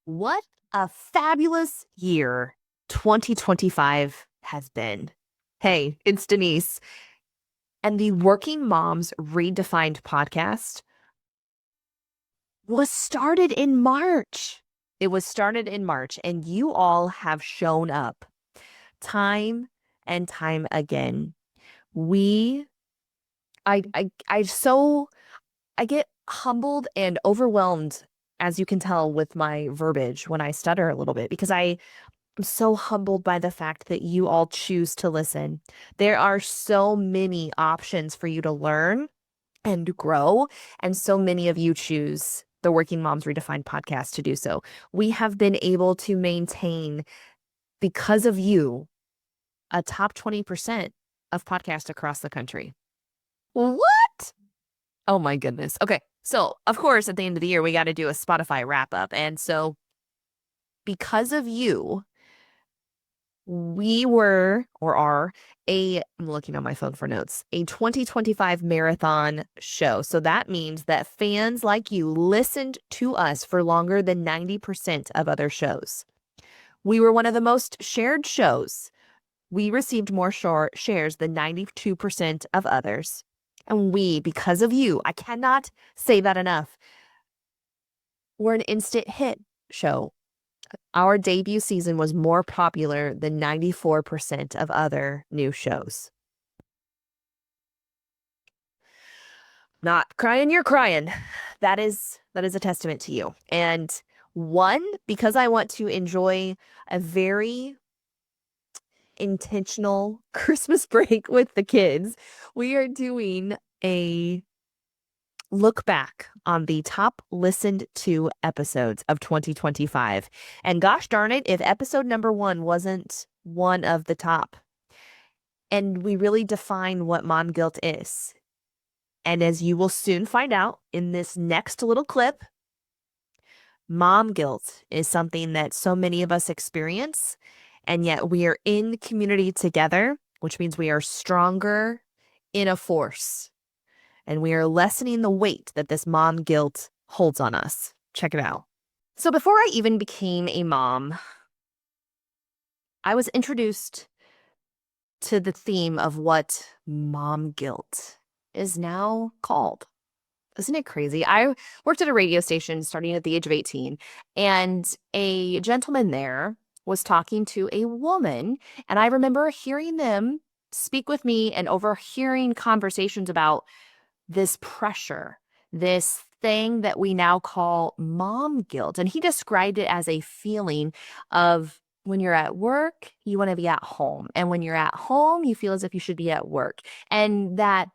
What a fabulous year 2025 has been. Hey, it's Denise. And the Working Moms Redefined podcast was started in March. It was started in March, and you all have shown up time and time again. We, I get humbled and overwhelmed, as you can tell with my verbiage when I stutter a little bit, because I'm so humbled by the fact that you all choose to listen. There are so many options for you to learn and grow, and so many of you choose the Working Moms Redefined podcast to do so. We have been able to maintain, because of you, a top 20% of podcasts across the country. What? Oh my goodness. Okay. So, of course, at the end of the year, we got to do a Spotify wrap up. And so, because of you, we were or are I'm looking on my phone for notes, a 2025 marathon show. So that means that fans like you listened to us for longer than 90% of other shows. We were one of the most shared shows. We received more shares than 92% of others. And we, because of you, I cannot say that enough, we're an instant hit show. Our debut season was more popular than 94% of other new shows. Not crying, you're crying. That is a testament to you. And one, because I want to enjoy a very intentional Christmas break with the kids, we are doing a look back on the top listened to episodes of 2025. And gosh darn it, if episode number 1 wasn't one of the top. And we really define what mom guilt is. And as you will soon find out in this next little clip, mom guilt is something that so many of us experience. And yet we are in community together, which means we are stronger in a force. And we are lessening the weight that this mom guilt holds on us. Check it out. So before I even became a mom, I was introduced to the theme of what mom guilt is now called. Isn't it crazy? I worked at a radio station starting at the age of 18, and a gentleman there was talking to a woman, and I remember hearing them speak with me and overhearing conversations about this pressure, this thing that we now call mom guilt. And he described it as a feeling of when you're at work, you want to be at home. And when you're at home, you feel as if you should be at work. And that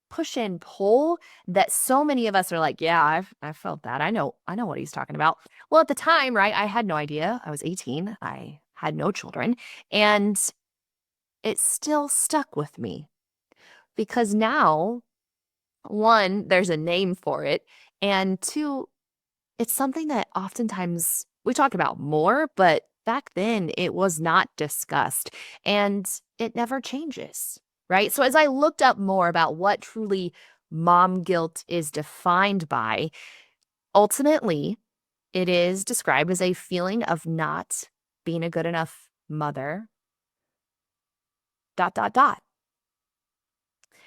push and pull that so many of us are like, yeah, I've felt that. I know what he's talking about. Well, at the time, right, I had no idea. I was 18. I had no children. And it still stuck with me because now, one, there's a name for it. And two, it's something that oftentimes we talk about more, but back then it was not discussed and it never changes, right? So as I looked up more about what truly mom guilt is defined by, ultimately, it is described as a feeling of not being a good enough mother, dot, dot, dot.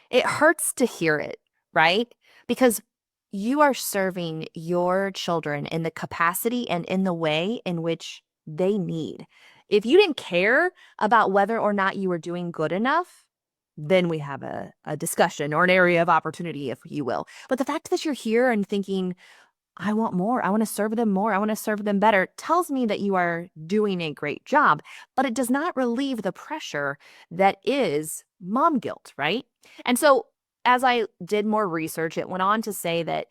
It hurts to hear it, right? Because you are serving your children in the capacity and in the way in which they need. If you didn't care about whether or not you were doing good enough, then we have a discussion or an area of opportunity, if you will. But the fact that you're here and thinking, I want more, I want to serve them more, I want to serve them better, tells me that you are doing a great job. But it does not relieve the pressure that is mom guilt, right? And so as I did more research, it went on to say that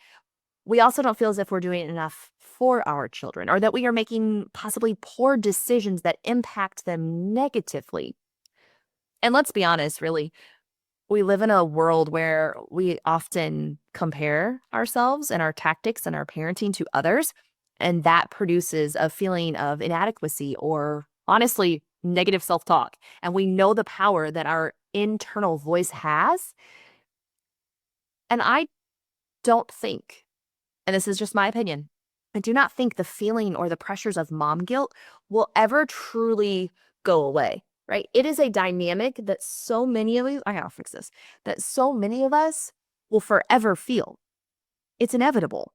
we also don't feel as if we're doing enough for our children or that we are making possibly poor decisions that impact them negatively. And let's be honest, really, we live in a world where we often compare ourselves and our tactics and our parenting to others, and that produces a feeling of inadequacy or honestly negative self-talk. And we know the power that our internal voice has. And I don't think, and this is just my opinion, I do not think the feeling or the pressures of mom guilt will ever truly go away, right? It is a dynamic that so many of us, I gotta fix this, that so many of us will forever feel. It's inevitable.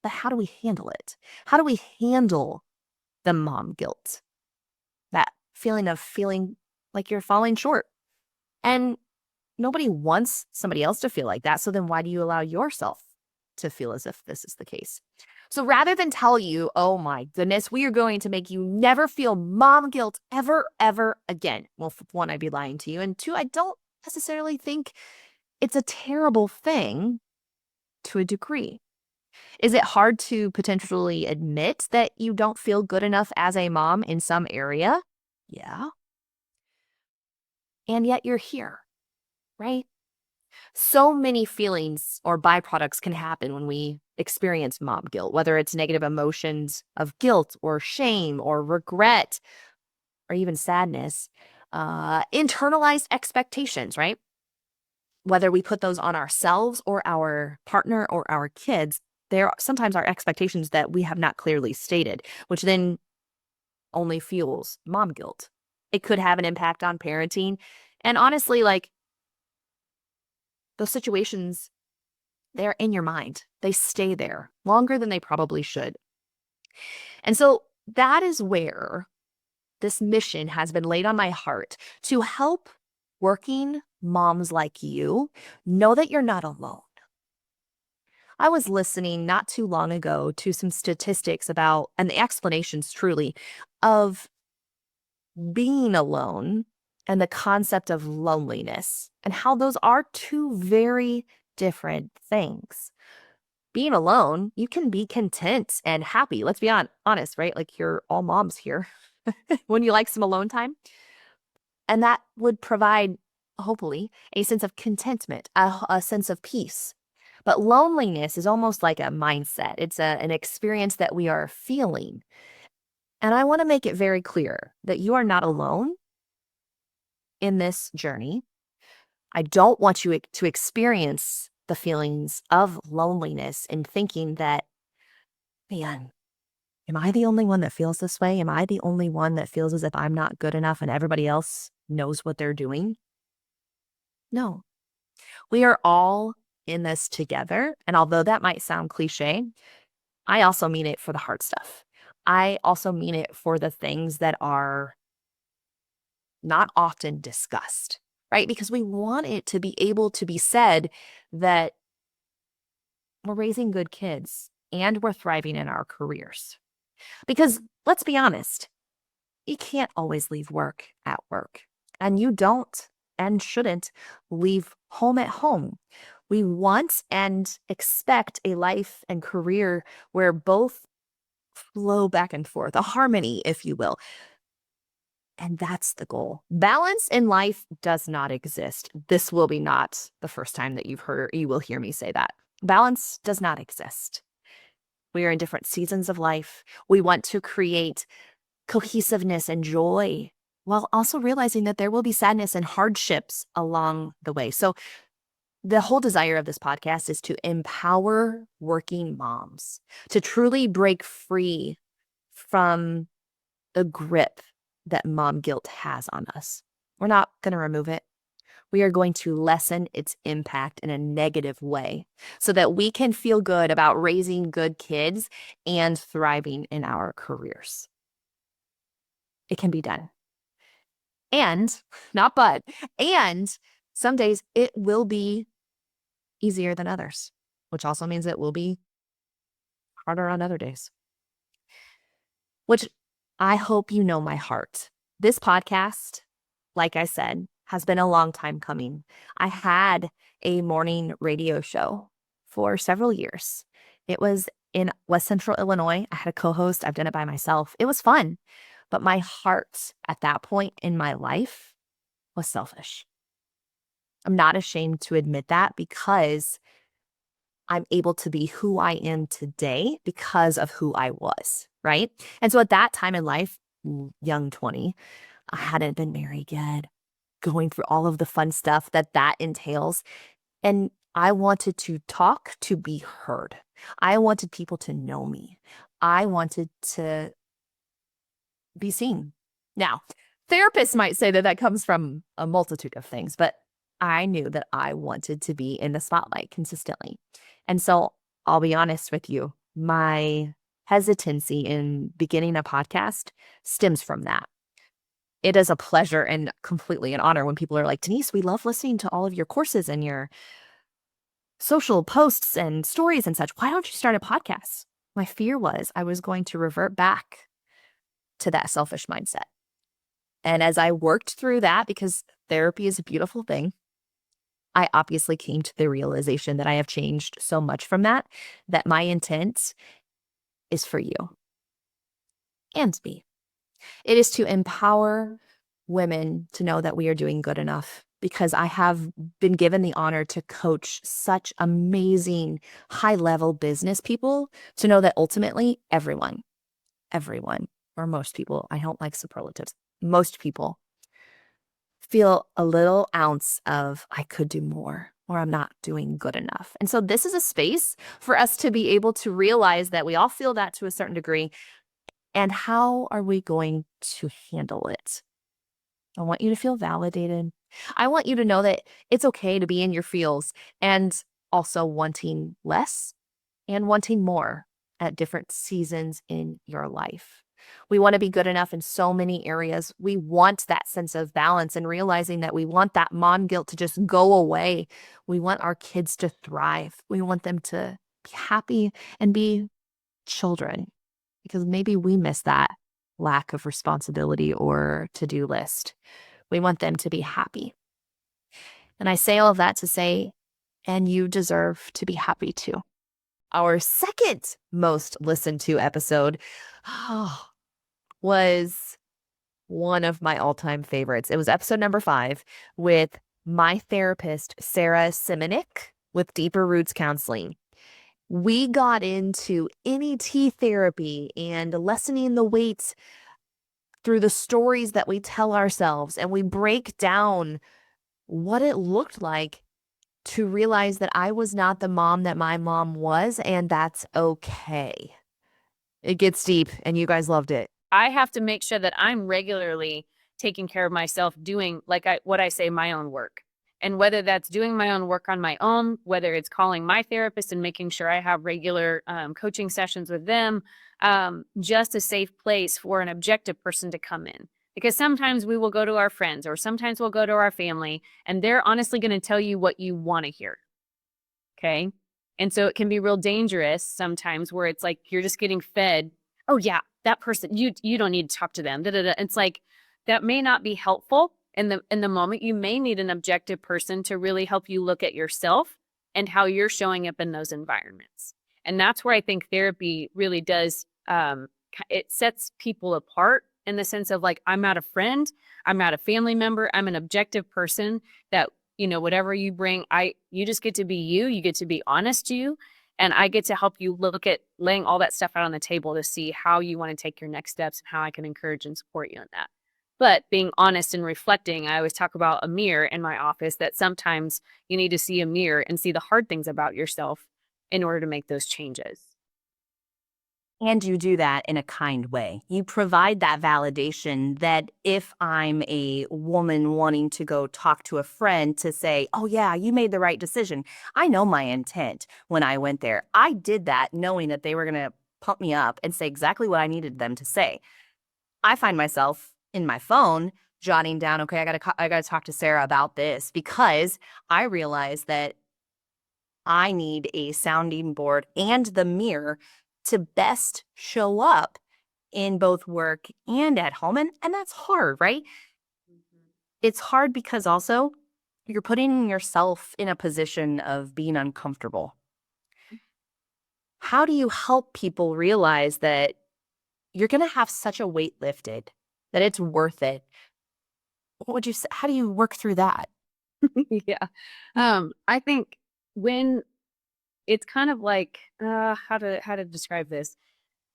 But how do we handle it? How do we handle the mom guilt? That feeling of feeling like you're falling short. And nobody wants somebody else to feel like that. So then why do you allow yourself to feel as if this is the case? So rather than tell you, oh my goodness, we are going to make you never feel mom guilt ever, ever again. Well, one, I'd be lying to you. And two, I don't necessarily think it's a terrible thing to a degree. Is it hard to potentially admit that you don't feel good enough as a mom in some area? Yeah. And yet you're here, right? So many feelings or byproducts can happen when we experience mom guilt, whether it's negative emotions of guilt or shame or regret or even sadness, internalized expectations, right? Whether we put those on ourselves or our partner or our kids, there sometimes are expectations that we have not clearly stated, which then only fuels mom guilt. It could have an impact on parenting. And honestly, like those situations, they're in your mind. They stay there longer than they probably should. And so that is where this mission has been laid on my heart to help working moms like you know that you're not alone. I was listening not too long ago to some statistics about, and the explanations truly, of being alone and the concept of loneliness and how those are two very different things. Being alone, you can be content and happy. Let's be honest, right? Like you're all moms here. When you like some alone time, and that would provide, hopefully, a sense of contentment, a sense of peace. But loneliness is almost like a mindset. It's an experience that we are feeling. And I want to make it very clear that you are not alone in this journey. I don't want you to experience the feelings of loneliness and thinking that, man, am I the only one that feels this way? Am I the only one that feels as if I'm not good enough and everybody else knows what they're doing? No, we are all in this together. And although that might sound cliche, I also mean it for the hard stuff. I also mean it for the things that are not often discussed, right? Because we want it to be able to be said that we're raising good kids and we're thriving in our careers. Because let's be honest, you can't always leave work at work, and you don't and shouldn't leave home at home. We want and expect a life and career where both flow back and forth, a harmony, if you will. And that's the goal. Balance in life does not exist. This will be not the first time that you will hear me say that. Balance does not exist. We are in different seasons of life. We want to create cohesiveness and joy while also realizing that there will be sadness and hardships along the way. So the whole desire of this podcast is to empower working moms to truly break free from the grip that mom guilt has on us. We're not going to remove it. We are going to lessen its impact in a negative way so that we can feel good about raising good kids and thriving in our careers. It can be done. And, not but, and some days it will be easier than others, which also means it will be harder on other days. Which I hope you know my heart. This podcast, like I said, has been a long time coming. I had a morning radio show for several years. It was in West Central Illinois. I had a co-host. I've done it by myself. It was fun. But my heart at that point in my life was selfish. I'm not ashamed to admit that because I'm able to be who I am today because of who I was, right? And so at that time in life, young 20, I hadn't been married yet, going through all of the fun stuff that entails. And I wanted to talk to be heard. I wanted people to know me. I wanted to be seen. Now, therapists might say that that comes from a multitude of things, but I knew that I wanted to be in the spotlight consistently. And so I'll be honest with you, my hesitancy in beginning a podcast stems from that. It is a pleasure and completely an honor when people are like, Denise, we love listening to all of your courses and your social posts and stories and such. Why don't you start a podcast? My fear was I was going to revert back to that selfish mindset. And as I worked through that, because therapy is a beautiful thing, I obviously came to the realization that I have changed so much from that, that my intent is for you and me. It is to empower women to know that we are doing good enough, because I have been given the honor to coach such amazing high-level business people to know that ultimately everyone, or most people, I don't like superlatives, most people feel a little ounce of I could do more or I'm not doing good enough. And so this is a space for us to be able to realize that we all feel that to a certain degree. And how are we going to handle it? I want you to feel validated. I want you to know that it's okay to be in your feels and also wanting less and wanting more at different seasons in your life. We want to be good enough in so many areas. We want that sense of balance and realizing that we want that mom guilt to just go away. We want our kids to thrive. We want them to be happy and be children, because maybe we miss that lack of responsibility or to-do list. We want them to be happy. And I say all of that to say, and you deserve to be happy too. Our second most listened to episode was one of my all-time favorites. It was episode number 5 with my therapist, Sarah Simonik, with Deeper Roots Counseling. We got into NET therapy and lessening the weight through the stories that we tell ourselves, and we break down what it looked like to realize that I was not the mom that my mom was, and that's okay. It gets deep, and you guys loved it. I have to make sure that I'm regularly taking care of myself, doing what I say, my own work. And whether that's doing my own work on my own, whether it's calling my therapist and making sure I have regular coaching sessions with them, just a safe place for an objective person to come in. Because sometimes we will go to our friends or sometimes we'll go to our family and they're honestly going to tell you what you want to hear. Okay. And so it can be real dangerous sometimes where it's like you're just getting fed, oh yeah, that person, you don't need to talk to them. Da, da, da. It's like that may not be helpful in the moment. You may need an objective person to really help you look at yourself and how you're showing up in those environments. And that's where I think therapy really does it sets people apart in the sense of like, I'm not a friend, I'm not a family member, I'm an objective person that whatever you bring, you just get to be you get to be honest to you. And I get to help you look at laying all that stuff out on the table to see how you want to take your next steps and how I can encourage and support you in that. But being honest and reflecting, I always talk about a mirror in my office, that sometimes you need to see a mirror and see the hard things about yourself in order to make those changes. And you do that in a kind way. You provide that validation that if I'm a woman wanting to go talk to a friend to say, oh, yeah, you made the right decision. I know my intent when I went there. I did that knowing that they were going to pump me up and say exactly what I needed them to say. I find myself in my phone jotting down, okay, I got to talk to Sarah about this, because I realize that I need a sounding board and the mirror to best show up in both work and at home. And that's hard, right? It's hard because also you're putting yourself in a position of being uncomfortable. How do you help people realize that you're going to have such a weight lifted, that it's worth it? What would you say? How do you work through that? Yeah. I think when it's kind of like how to describe this,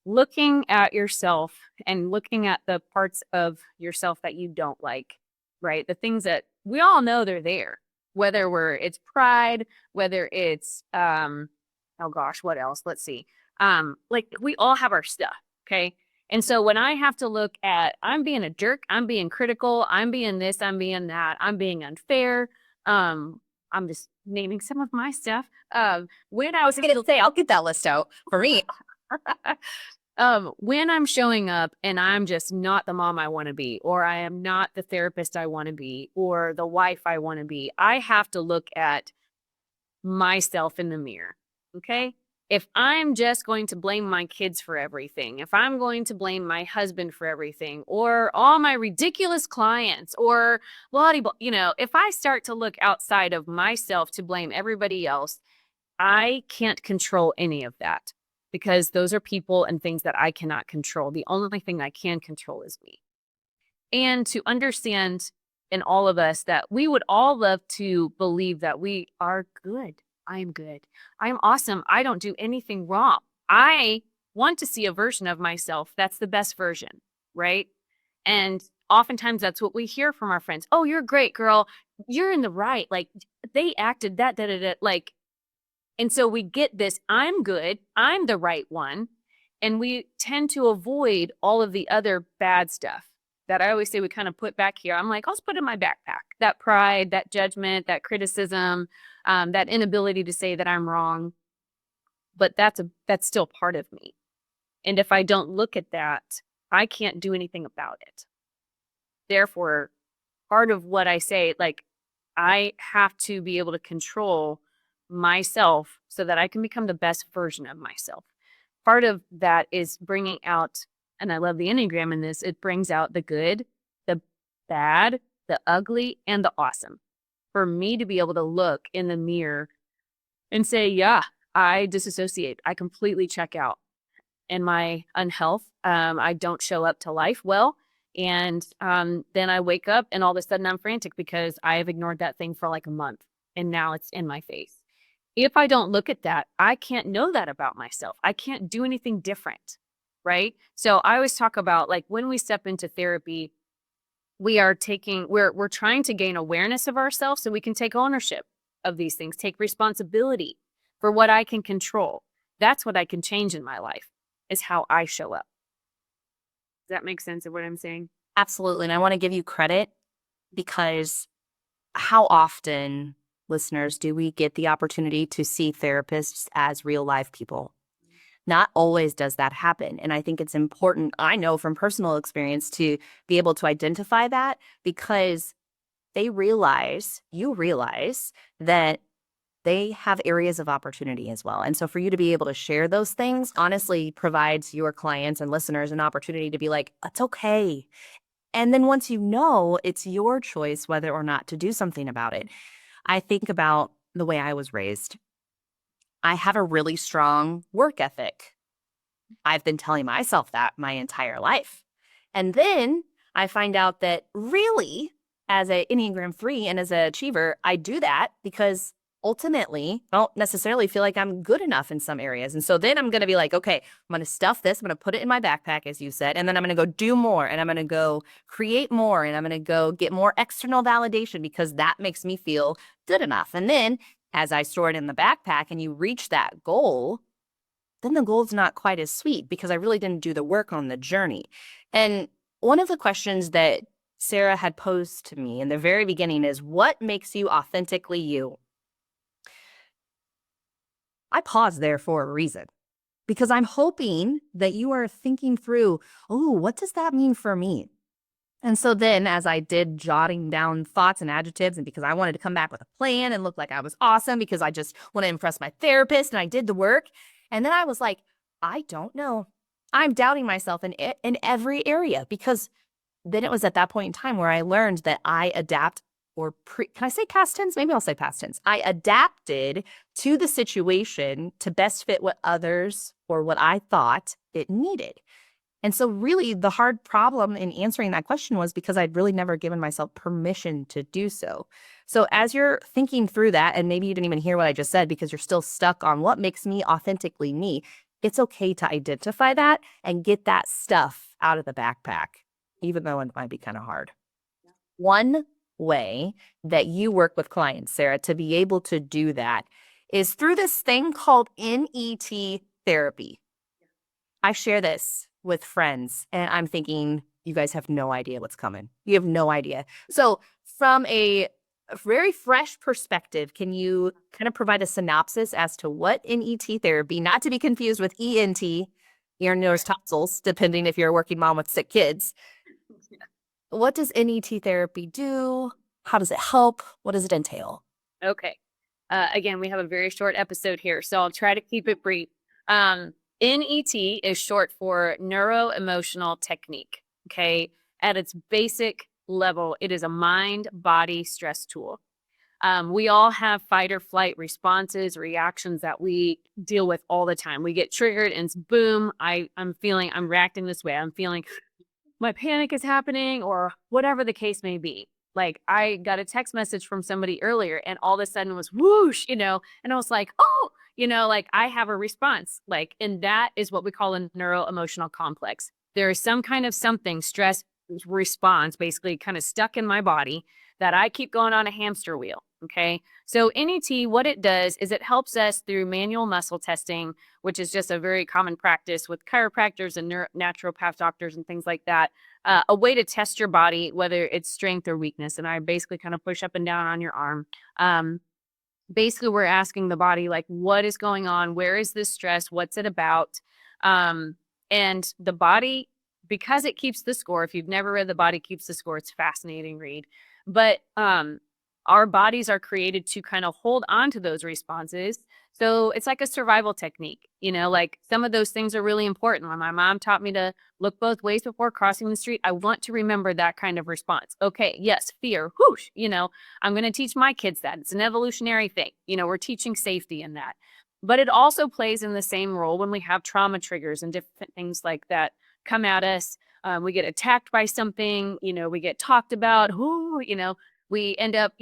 looking at yourself and looking at the parts of yourself that you don't like, right? The things that we all know they're there, whether it's pride, whether it's oh gosh, what else? Let's see. Like we all have our stuff. Okay. And so when I have to look at, I'm being a jerk, I'm being critical, I'm being this, I'm being that, I'm being unfair. I'm just naming some of my stuff. When I was going to say, I'll get that list out for me. When I'm showing up and I'm just not the mom I want to be, or I am not the therapist I want to be, or the wife I want to be, I have to look at myself in the mirror. Okay. If I'm just going to blame my kids for everything, if I'm going to blame my husband for everything, or all my ridiculous clients, or blah, blah, blah, if I start to look outside of myself to blame everybody else, I can't control any of that because those are people and things that I cannot control. The only thing I can control is me. And to understand in all of us that we would all love to believe that we are good. I'm good. I'm awesome. I don't do anything wrong. I want to see a version of myself that's the best version, right? And oftentimes that's what we hear from our friends. Oh, you're great, girl. You're in the right. Like they acted that, da, da, da. Like, and so we get this, I'm good, I'm the right one. And we tend to avoid all of the other bad stuff that I always say we kind of put back here. I'm like, I'll just put in my backpack. That pride, that judgment, that criticism, that inability to say that I'm wrong. But that's still part of me. And if I don't look at that, I can't do anything about it. Therefore, part of what I say, like, I have to be able to control myself so that I can become the best version of myself. Part of that is bringing out, and I love the Enneagram in this, it brings out the good, the bad, the ugly, and the awesome. For me to be able to look in the mirror and say, yeah, I disassociate. I completely check out in my unhealth. I don't show up to life well. And then I wake up and all of a sudden I'm frantic because I have ignored that thing for like a month and now it's in my face. If I don't look at that, I can't know that about myself. I can't do anything different. Right. So I always talk about like when we step into therapy, we're trying to gain awareness of ourselves so we can take ownership of these things, take responsibility for what I can control. That's what I can change in my life is how I show up. Does that make sense of what I'm saying? Absolutely. And I want to give you credit because how often, listeners, do we get the opportunity to see therapists as real life people? Not always does that happen. And I think it's important, I know from personal experience, to be able to identify that because you realize that they have areas of opportunity as well. And so for you to be able to share those things honestly provides your clients and listeners an opportunity to be like, it's okay. And then once you know, it's your choice whether or not to do something about it. I think about the way I was raised. I have a really strong work ethic. I've been telling myself that my entire life. And then I find out that really, as an Enneagram 3 and as an achiever, I do that because ultimately I don't necessarily feel like I'm good enough in some areas. And so then I'm going to be like, okay, I'm going to stuff this, I'm going to put it in my backpack, as you said, and then I'm going to go do more and I'm going to go create more and I'm going to go get more external validation because that makes me feel good enough. And then as I store it in the backpack and you reach that goal, then the goal's not quite as sweet because I really didn't do the work on the journey. And one of the questions that Sarah had posed to me in the very beginning is, what makes you authentically you? I paused there for a reason because I'm hoping that you are thinking through, oh, what does that mean for me? And so then as I did jotting down thoughts and adjectives, and because I wanted to come back with a plan and look like I was awesome because I just want to impress my therapist and I did the work. And then I was like, I don't know. I'm doubting myself in every area because then it was at that point in time where I learned that I adapt can I say past tense? Maybe I'll say past tense. I adapted to the situation to best fit what others or what I thought it needed. And so really the hard problem in answering that question was because I'd really never given myself permission to do so. So as you're thinking through that, and maybe you didn't even hear what I just said because you're still stuck on what makes me authentically me, it's okay to identify that and get that stuff out of the backpack, even though it might be kind of hard. One way that you work with clients, Sarah, to be able to do that is through this thing called NET therapy. I share this with friends, and I'm thinking, you guys have no idea what's coming. You have no idea. So, from a very fresh perspective, can you kind of provide a synopsis as to what NET therapy, not to be confused with ENT, ear, nose, tonsils, depending if you're a working mom with sick kids. What does NET therapy do? How does it help? What does it entail? Okay. Again, we have a very short episode here, so I'll try to keep it brief. NET is short for neuro emotional technique. Okay. At its basic level, it is a mind body stress tool. We all have fight or flight responses, reactions that we deal with all the time. We get triggered and it's boom, I'm reacting this way. I'm feeling my panic is happening or whatever the case may be. Like I got a text message from somebody earlier and all of a sudden was whoosh, and I was like, oh, like I have a response. Like, and that is what we call a neuro emotional complex. There is some kind of something, stress response, basically kind of stuck in my body that I keep going on a hamster wheel. Okay. So NET, what it does is it helps us through manual muscle testing, which is just a very common practice with chiropractors and naturopath doctors and things like that. A way to test your body, whether it's strength or weakness. And I basically kind of push up and down on your arm. Basically, we're asking the body, like, what is going on? Where is this stress? What's it about? And the body, because it keeps the score, if you've never read The Body Keeps the Score, it's a fascinating read. But our bodies are created to kind of hold on to those responses. So it's like a survival technique, like some of those things are really important. When my mom taught me to look both ways before crossing the street, I want to remember that kind of response. Okay, yes, fear, whoosh, I'm going to teach my kids that. It's an evolutionary thing. We're teaching safety in that. But it also plays in the same role when we have trauma triggers and different things like that come at us. We get attacked by something, we get talked about, we end up,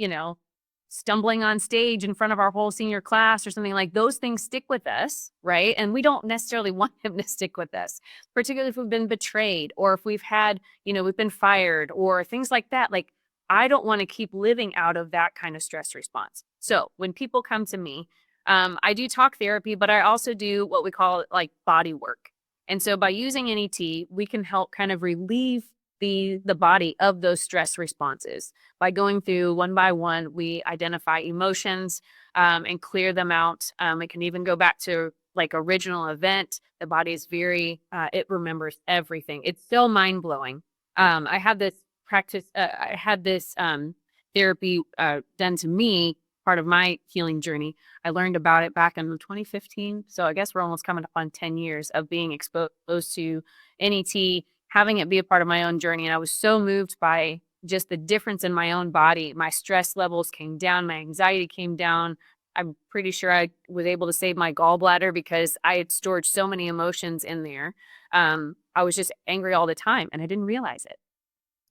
stumbling on stage in front of our whole senior class or something. Like those things stick with us, right? And we don't necessarily want them to stick with us, particularly if we've been betrayed or if we've had, we've been fired or things like that. Like I don't want to keep living out of that kind of stress response. So when people come to me, I do talk therapy, but I also do what we call like body work. And so by using NET, we can help kind of relieve the body of those stress responses. By going through one by one, we identify emotions and clear them out. It can even go back to like original event. The body is it remembers everything. It's so mind blowing. I had this therapy done to me, part of my healing journey. I learned about it back in 2015. So I guess we're almost coming up on 10 years of being exposed to NET, having it be a part of my own journey. And I was so moved by just the difference in my own body. My stress levels came down. My anxiety came down. I'm pretty sure I was able to save my gallbladder because I had stored so many emotions in there. I was just angry all the time and I didn't realize it.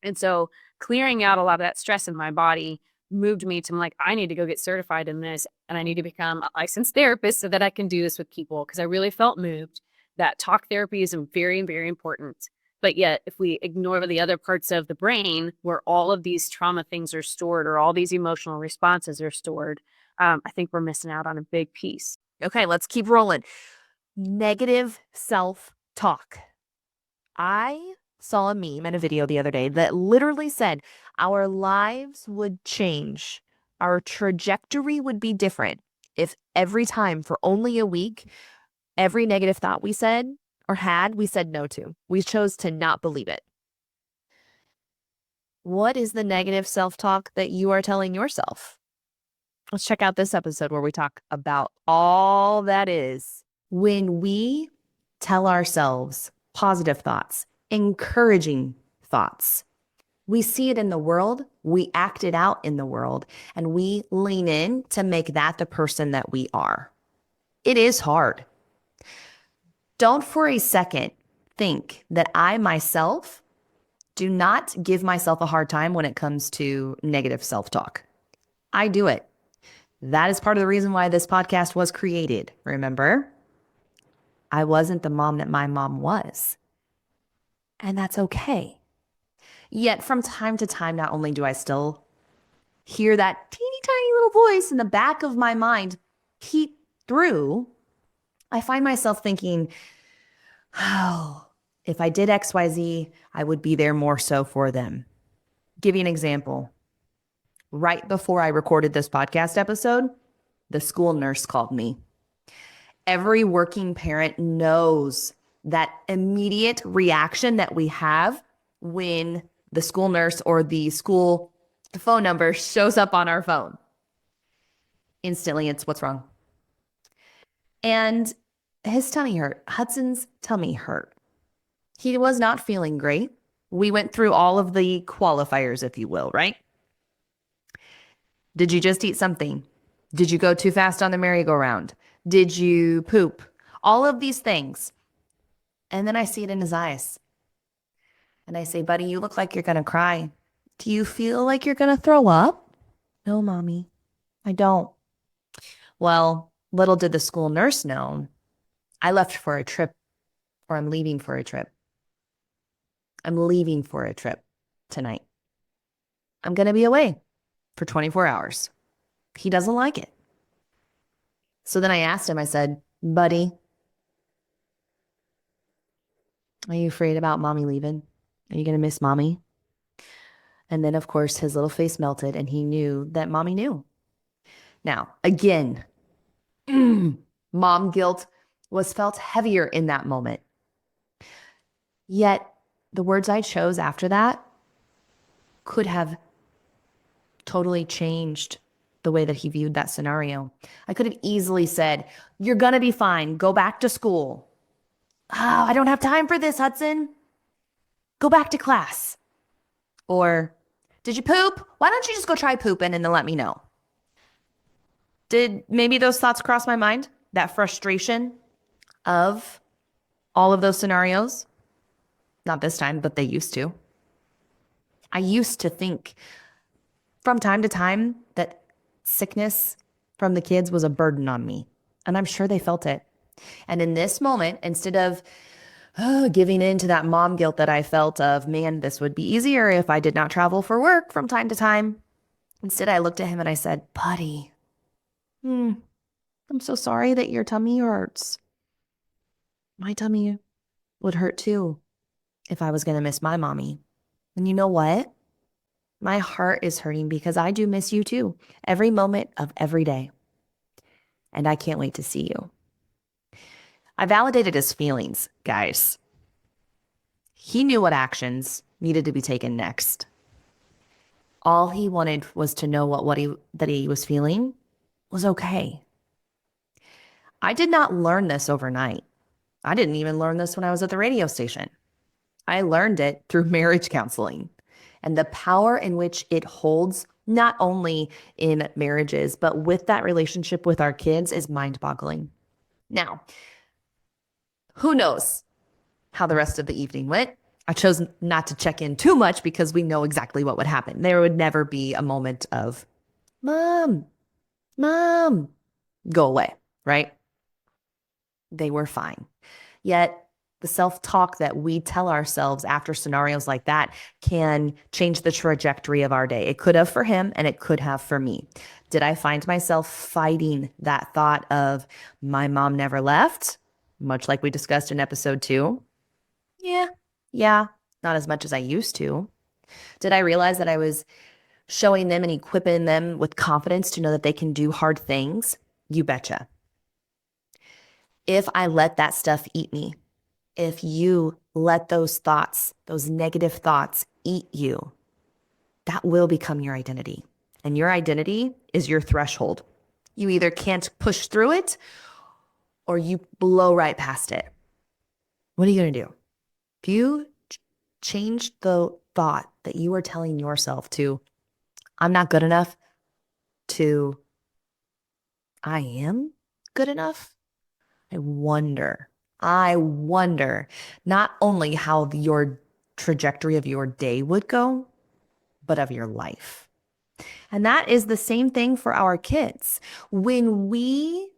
And so clearing out a lot of that stress in my body moved me to like, I need to go get certified in this and I need to become a licensed therapist so that I can do this with people. Because I really felt moved that talk therapy is very, very important. But yet, if we ignore the other parts of the brain where all of these trauma things are stored or all these emotional responses are stored, I think we're missing out on a big piece. Okay, let's keep rolling. Negative self-talk. I saw a meme and a video the other day that literally said our lives would change. Our trajectory would be different if every time for only a week, every negative thought we said or had, we said no to. We chose to not believe it. What is the negative self-talk that you are telling yourself? Let's check out this episode where we talk about all that is. When we tell ourselves positive thoughts, encouraging thoughts, we see it in the world, we act it out in the world, and we lean in to make that the person that we are. It is hard. Don't for a second think that I myself do not give myself a hard time when it comes to negative self-talk. I do it. That is part of the reason why this podcast was created. Remember, I wasn't the mom that my mom was. And that's okay. Yet from time to time, not only do I still hear that teeny tiny little voice in the back of my mind keep through, I find myself thinking, oh, if I did XYZ, I would be there more so for them. Give you an example. Right before I recorded this podcast episode, the school nurse called me. Every working parent knows that immediate reaction that we have when the school nurse or the phone number shows up on our phone. Instantly, it's what's wrong. And his tummy hurt. Hudson's tummy hurt. He was not feeling great. We went through all of the qualifiers, if you will, right? Did you just eat something? Did you go too fast on the merry-go-round? Did you poop? All of these things. And then I see it in his eyes. And I say, buddy, you look like you're going to cry. Do you feel like you're going to throw up? No, mommy, I don't. Well, little did the school nurse know, I left for a trip, or I'm leaving for a trip. I'm leaving for a trip tonight. I'm going to be away for 24 hours. He doesn't like it. So then I asked him, I said, buddy, are you afraid about mommy leaving? Are you going to miss mommy? And then, of course, his little face melted and he knew that mommy knew. Now, again, mom guilt was felt heavier in that moment. Yet the words I chose after that could have totally changed the way that he viewed that scenario. I could have easily said, you're going to be fine. Go back to school. Oh, I don't have time for this, Hudson. Go back to class. Or, did you poop? Why don't you just go try pooping and then let me know? Did maybe those thoughts cross my mind? That frustration of all of those scenarios? Not this time, but they used to. I used to think from time to time that sickness from the kids was a burden on me. And I'm sure they felt it. And in this moment, instead of giving in to that mom guilt that I felt of, man, this would be easier if I did not travel for work from time to time. Instead, I looked at him and I said, buddy, I'm so sorry that your tummy hurts. My tummy would hurt too if I was going to miss my mommy. And you know what? My heart is hurting because I do miss you too, every moment of every day. And I can't wait to see you. I validated his feelings, guys. He knew what actions needed to be taken next. All he wanted was to know that he was feeling was okay. I did not learn this overnight. I didn't even learn this when I was at the radio station. I learned it through marriage counseling and the power in which it holds not only in marriages, but with that relationship with our kids is mind-boggling. Now, who knows how the rest of the evening went? I chose not to check in too much because we know exactly what would happen. There would never be a moment of, Mom, go away, right? They were fine. Yet the self-talk that we tell ourselves after scenarios like that can change the trajectory of our day. It could have for him and it could have for me. Did I find myself fighting that thought of my mom never left? Much like we discussed in episode 2. Yeah, not as much as I used to. Did I realize that I was showing them and equipping them with confidence to know that they can do hard things? You betcha. If I let that stuff eat me, if you let those thoughts, those negative thoughts eat you, that will become your identity. And your identity is your threshold. You either can't push through it or you blow right past it. What are you going to do? If you change the thought that you are telling yourself to, I'm not good enough, to I am good enough, I wonder not only how your trajectory of your day would go, but of your life. And that is the same thing for our kids. When we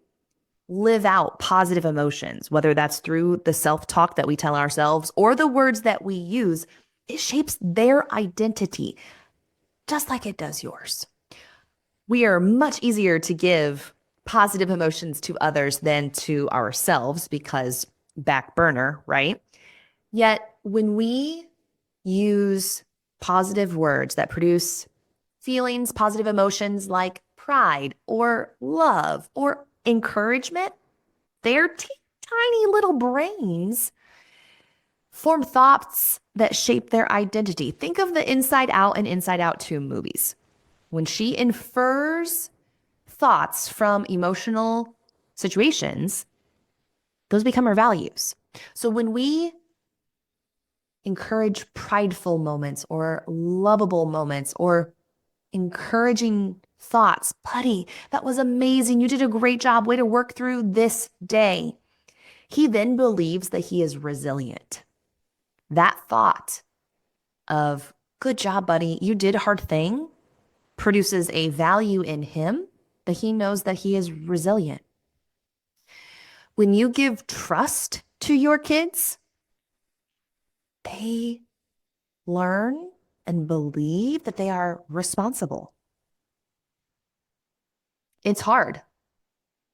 live out positive emotions, whether that's through the self-talk that we tell ourselves or the words that we use, it shapes their identity just like it does yours. We are much easier to give positive emotions to others than to ourselves because back burner, right? Yet when we use positive words that produce feelings, positive emotions like pride or love or encouragement, their tiny little brains form thoughts that shape their identity. Think of the Inside Out and Inside Out 2 movies. When she infers thoughts from emotional situations, those become her values. So when we encourage prideful moments or lovable moments or encouraging thoughts, buddy, that was amazing. You did a great job. Way to work through this day. He then believes that he is resilient. That thought of, good job, buddy, you did a hard thing, produces a value in him that he knows that he is resilient. When you give trust to your kids, they learn and believe that they are responsible. It's hard,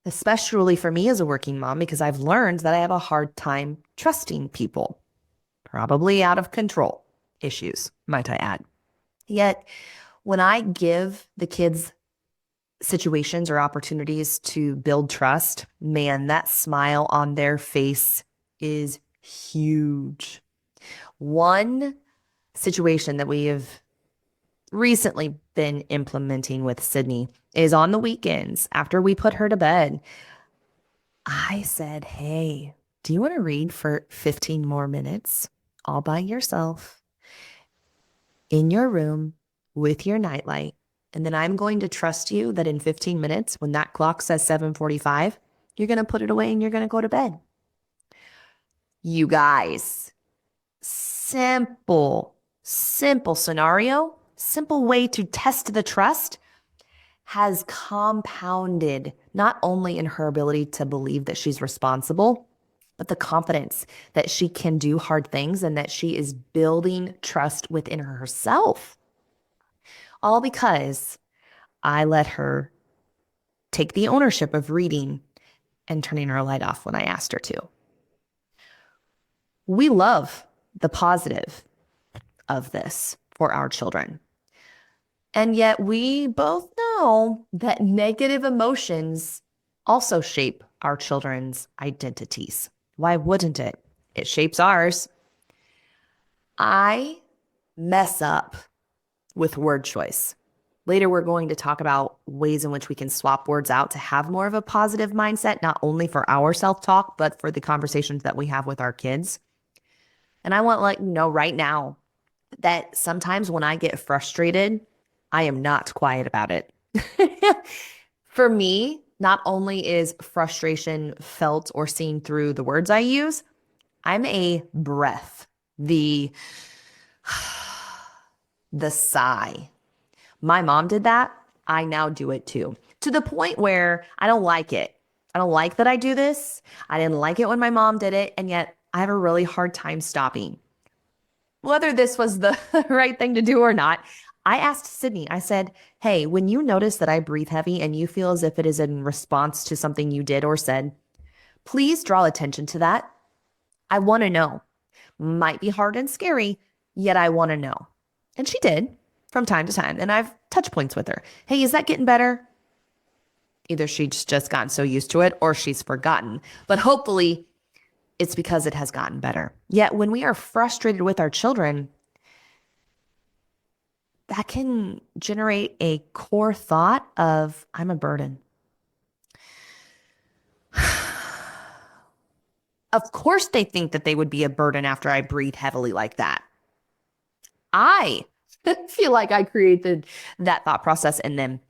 especially for me as a working mom, because I've learned that I have a hard time trusting people, probably out of control issues, might I add. Yet, when I give the kids situations or opportunities to build trust, man, that smile on their face is huge. One situation that we have recently been implementing with Sydney is on the weekends after we put her to bed. I said, hey, do you want to read for 15 more minutes all by yourself in your room with your nightlight? And then I'm going to trust you that in 15 minutes, when that clock says 7:45, you're going to put it away and you're going to go to bed. You guys, simple scenario, simple way to test the trust has compounded not only in her ability to believe that she's responsible, but the confidence that she can do hard things and that she is building trust within herself. All because I let her take the ownership of reading and turning her light off when I asked her to. We love the positive of this for our children. And yet we both know that negative emotions also shape our children's identities. Why wouldn't it? It shapes ours. I mess up with word choice. Later, we're going to talk about ways in which we can swap words out to have more of a positive mindset, not only for our self-talk, but for the conversations that we have with our kids. And I want to let you know right now that sometimes when I get frustrated, I am not quiet about it. For me, not only is frustration felt or seen through the words I use, I'm a breath, the sigh. My mom did that. I now do it too, to the point where I don't like it. I don't like that I do this. I didn't like it when my mom did it. And yet I have a really hard time stopping. Whether this was the right thing to do or not, I asked Sydney, I said, hey, when you notice that I breathe heavy and you feel as if it is in response to something you did or said, please draw attention to that. I want to know. Might be hard and scary, yet I want to know. And she did from time to time. And I've touch points with her. Hey, is that getting better? Either she's just gotten so used to it or she's forgotten. But hopefully it's because it has gotten better. Yet when we are frustrated with our children, that can generate a core thought of, I'm a burden. Of course they think that they would be a burden after I breathe heavily like that. I feel like I created that thought process in them.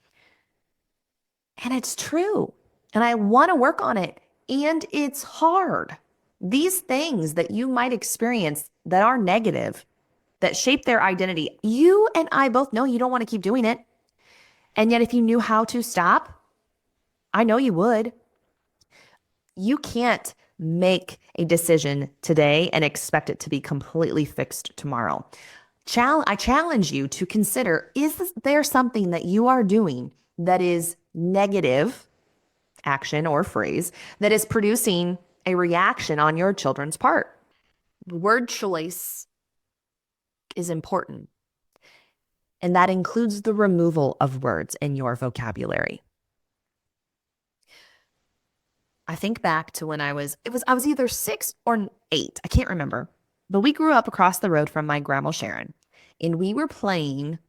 And it's true. And I want to work on it. And it's hard. These things that you might experience that are negative, that shape their identity, you and I both know you don't want to keep doing it. And yet if you knew how to stop, I know you would. You can't make a decision today and expect it to be completely fixed tomorrow. I challenge you to consider, is there something that you are doing that is negative action, or phrase that is producing a reaction on your children's part. Word choice is important, and that includes the removal of words in your vocabulary. I think back to when I was either 6 or 8, I can't remember, but we grew up across the road from my grandma Sharon, and we were playing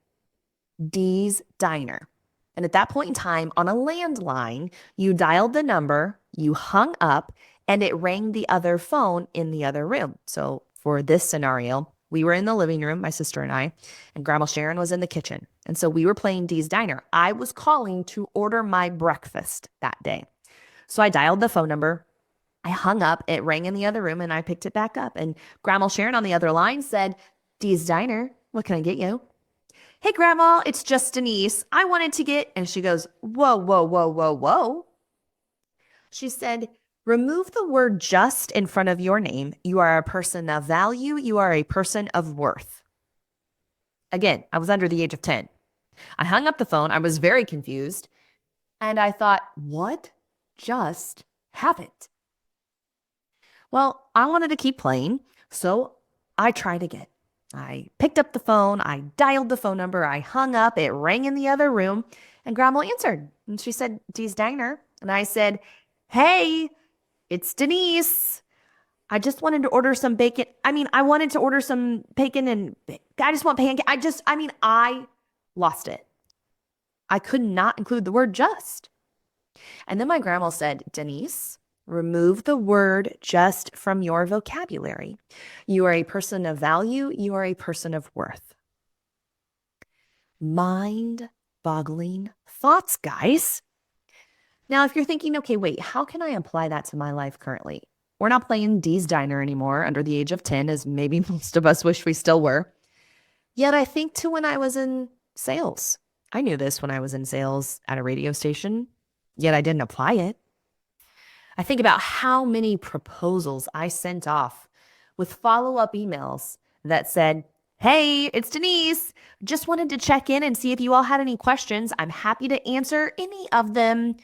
Dee's Diner. And at that point in time, on a landline, you dialed the number, you hung up, and it rang the other phone in the other room. So for this scenario, we were in the living room, my sister and I, and Grandma Sharon was in the kitchen. And so we were playing Dee's Diner. I was calling to order my breakfast that day. So I dialed the phone number. I hung up, it rang in the other room, and I picked it back up. And Grandma Sharon on the other line said, Dee's Diner, what can I get you? Hey, Grandma, it's just Denise. I wanted to get, and she goes, whoa, whoa, whoa, whoa, whoa. She said, remove the word just in front of your name. You are a person of value. You are a person of worth. Again, I was under the age of 10. I hung up the phone. I was very confused. And I thought, what just happened? Well, I wanted to keep playing, so I tried again. I picked up the phone, I dialed the phone number, I hung up, it rang in the other room, and Grandma answered. And she said, Dee's Diner. And I said, hey, it's Denise. I just wanted to order some bacon. I wanted to order some bacon and I just want pancake. I lost it. I could not include the word just. And then my grandma said, Denise, remove the word just from your vocabulary. You are a person of value. You are a person of worth. Mind-boggling thoughts, guys. Now, if you're thinking, okay, wait, how can I apply that to my life currently? We're not playing Dee's Diner anymore under the age of 10, as maybe most of us wish we still were. Yet I think to when I was in sales. I knew this when I was in sales at a radio station, yet I didn't apply it. I think about how many proposals I sent off with follow-up emails that said, hey, it's Denise. Just wanted to check in and see if you all had any questions. I'm happy to answer any of them.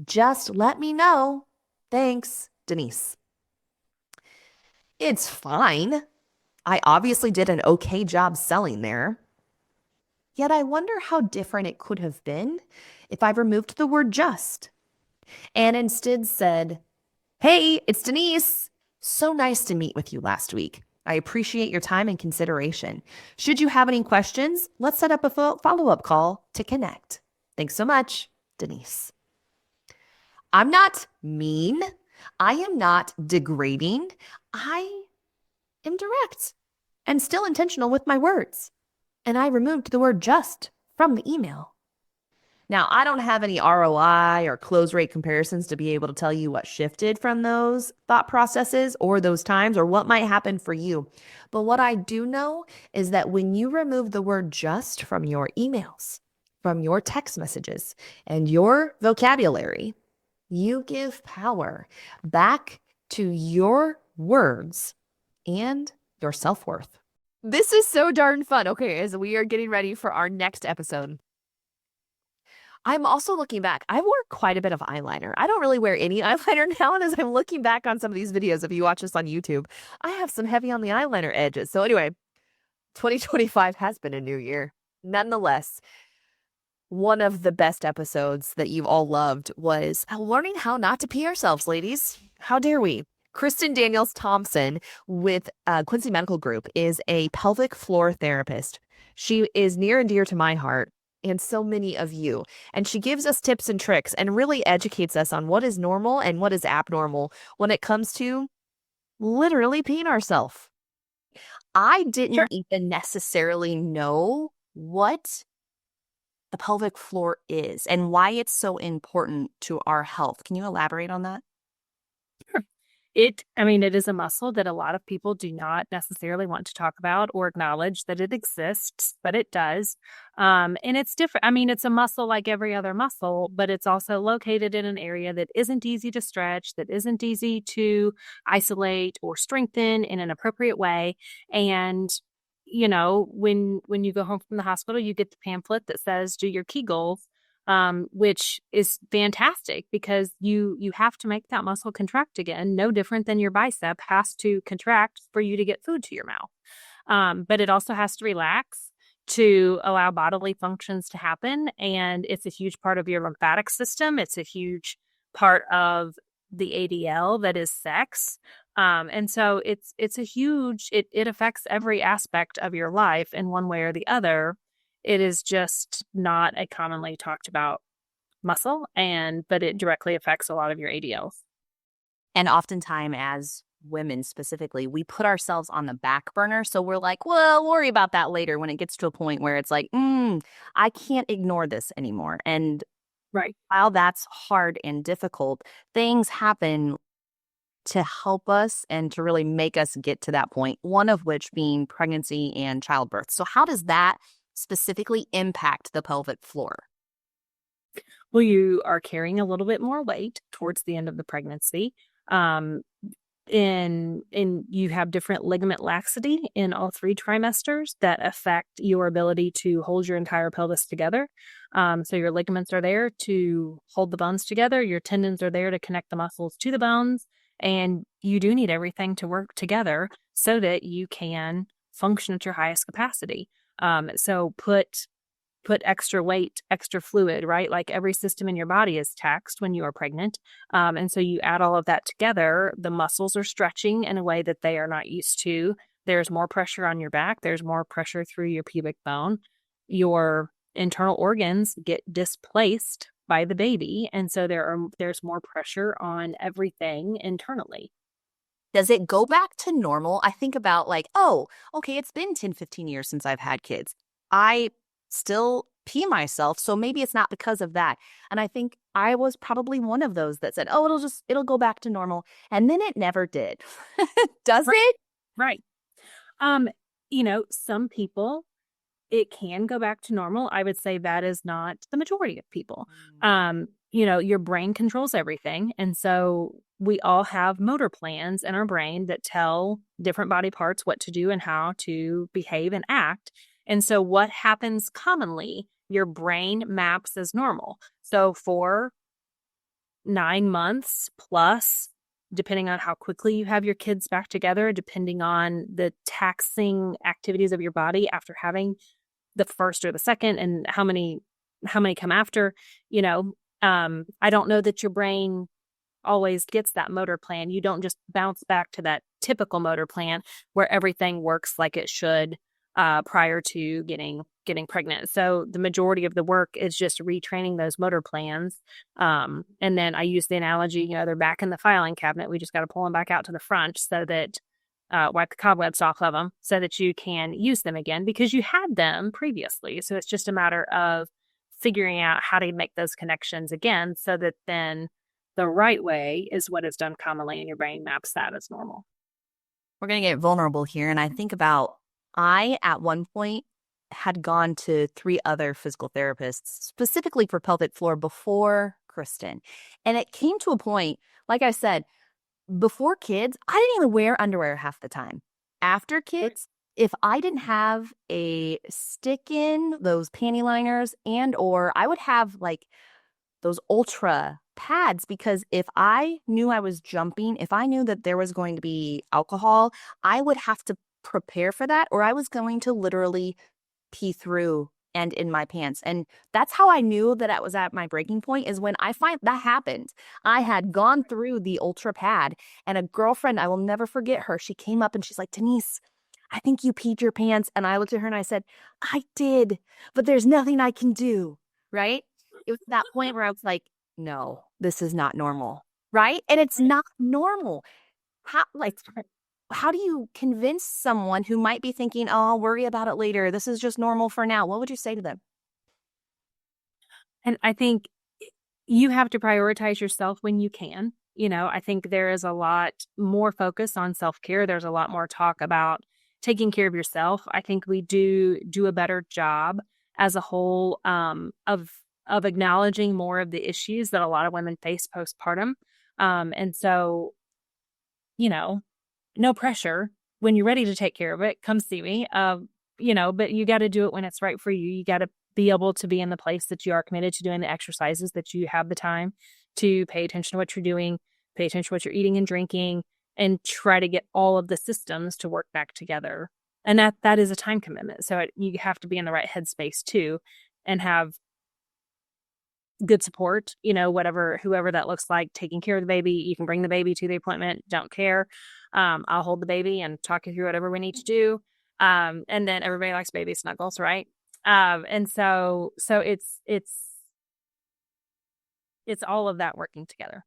Just let me know. Thanks, Denise. It's fine. I obviously did an okay job selling there. Yet I wonder how different it could have been if I removed the word just and instead said, hey, it's Denise. So nice to meet with you last week. I appreciate your time and consideration. Should you have any questions, let's set up a follow-up call to connect. Thanks so much, Denise. I'm not mean. I am not degrading. I am direct and still intentional with my words. And I removed the word just from the email. Now, I don't have any ROI or close rate comparisons to be able to tell you what shifted from those thought processes or those times or what might happen for you. But what I do know is that when you remove the word just from your emails, from your text messages, and your vocabulary, you give power back to your words and your self-worth. This is so darn fun. Okay, as we are getting ready for our next episode, I'm also looking back. I wore quite a bit of eyeliner. I don't really wear any eyeliner now. And as I'm looking back on some of these videos, if you watch this on YouTube, I have some heavy on the eyeliner edges. So anyway, 2025 has been a new year. Nonetheless, one of the best episodes that you all loved was learning how not to pee ourselves, ladies. How dare we? Kristen Daniels Thompson with Quincy Medical Group is a pelvic floor therapist. She is near and dear to my heart and so many of you. And she gives us tips and tricks and really educates us on what is normal and what is abnormal when it comes to literally peeing ourselves. I didn't even necessarily know what the pelvic floor is and why it's so important to our health. Can you elaborate on that? It is a muscle that a lot of people do not necessarily want to talk about or acknowledge that it exists, but it does. And it's different. It's a muscle like every other muscle, but it's also located in an area that isn't easy to stretch, that isn't easy to isolate or strengthen in an appropriate way. And when you go home from the hospital, you get the pamphlet that says do your Kegels. which is fantastic because you have to make that muscle contract again, no different than your bicep has to contract for you to get food to your mouth. But it also has to relax to allow bodily functions to happen. And it's a huge part of your lymphatic system. It's a huge part of the ADL that is sex. And so it's a huge, it affects every aspect of your life in one way or the other. It is just not a commonly talked about muscle, but it directly affects a lot of your ADLs. And oftentimes, as women specifically, we put ourselves on the back burner. So we're like, well, we'll worry about that later when it gets to a point where it's like, I can't ignore this anymore. And right, while that's hard and difficult, things happen to help us and to really make us get to that point, one of which being pregnancy and childbirth. So how does that specifically impact the pelvic floor? Well, you are carrying a little bit more weight towards the end of the pregnancy. Um, and you have different ligament laxity in all 3 trimesters that affect your ability to hold your entire pelvis together. So your ligaments are there to hold the bones together. Your tendons are there to connect the muscles to the bones. And you do need everything to work together so that you can function at your highest capacity. So put extra weight, extra fluid, right? Like every system in your body is taxed when you are pregnant. And so you add all of that together, the muscles are stretching in a way that they are not used to. There's more pressure on your back. There's more pressure through your pubic bone. Your internal organs get displaced by the baby. And so there's more pressure on everything internally. Does it go back to normal? I think about like, oh, okay, it's been 10, 15 years since I've had kids. I still pee myself, so maybe it's not because of that. And I think I was probably one of those that said, oh, it'll go back to normal. And then it never did. Does Right. it? Right. Some people, it can go back to normal. I would say that is not the majority of people. Your brain controls everything. And so we all have motor plans in our brain that tell different body parts what to do and how to behave and act. And so what happens commonly, your brain maps as normal. So for 9 months plus, depending on how quickly you have your kids back together, depending on the taxing activities of your body after having the first or the second and how many come after, I don't know that your brain always gets that motor plan. You don't just bounce back to that typical motor plan where everything works like it should prior to getting pregnant. So the majority of the work is just retraining those motor plans. And then I use the analogy, they're back in the filing cabinet. We just got to pull them back out to the front so that wipe the cobwebs off of them so that you can use them again because you had them previously. So it's just a matter of figuring out how to make those connections again so that then the right way is what is done commonly and your brain maps that as normal. We're going to get vulnerable here. And I think about, I, at one point, had gone to 3 other physical therapists specifically for pelvic floor before Kristen. And it came to a point, like I said, before kids, I didn't even wear underwear half the time. After kids, if I didn't have a stick in, those panty liners, or I would have like those ultra pads, because if I knew I was jumping, if I knew that there was going to be alcohol, I would have to prepare for that, or I was going to literally pee through and in my pants. And that's how I knew that I was at my breaking point, is when I find that happened. I had gone through the ultra pad, and a girlfriend, I will never forget her, she came up and she's like, Denise, I think you peed your pants. And I looked at her and I said, I did, but there's nothing I can do, right? It was that point where I was like, no, this is not normal, right? And it's not normal. How do you convince someone who might be thinking, oh, I'll worry about it later, this is just normal for now? What would you say to them? And I think you have to prioritize yourself when you can. I think there is a lot more focus on self-care. There's a lot more talk about taking care of yourself. I think we do a better job as a whole of acknowledging more of the issues that a lot of women face postpartum. And so, no pressure. When you're ready to take care of it, come see me. But you got to do it when it's right for you. You got to be able to be in the place that you are committed to doing the exercises, that you have the time to pay attention to what you're doing, pay attention to what you're eating and drinking, and try to get all of the systems to work back together. And that is a time commitment. So you have to be in the right headspace too, and have good support, whoever that looks like, taking care of the baby. You can bring the baby to the appointment. Don't care. I'll hold the baby and talk you through whatever we need to do. And then everybody likes baby snuggles, right? And so it's all of that working together.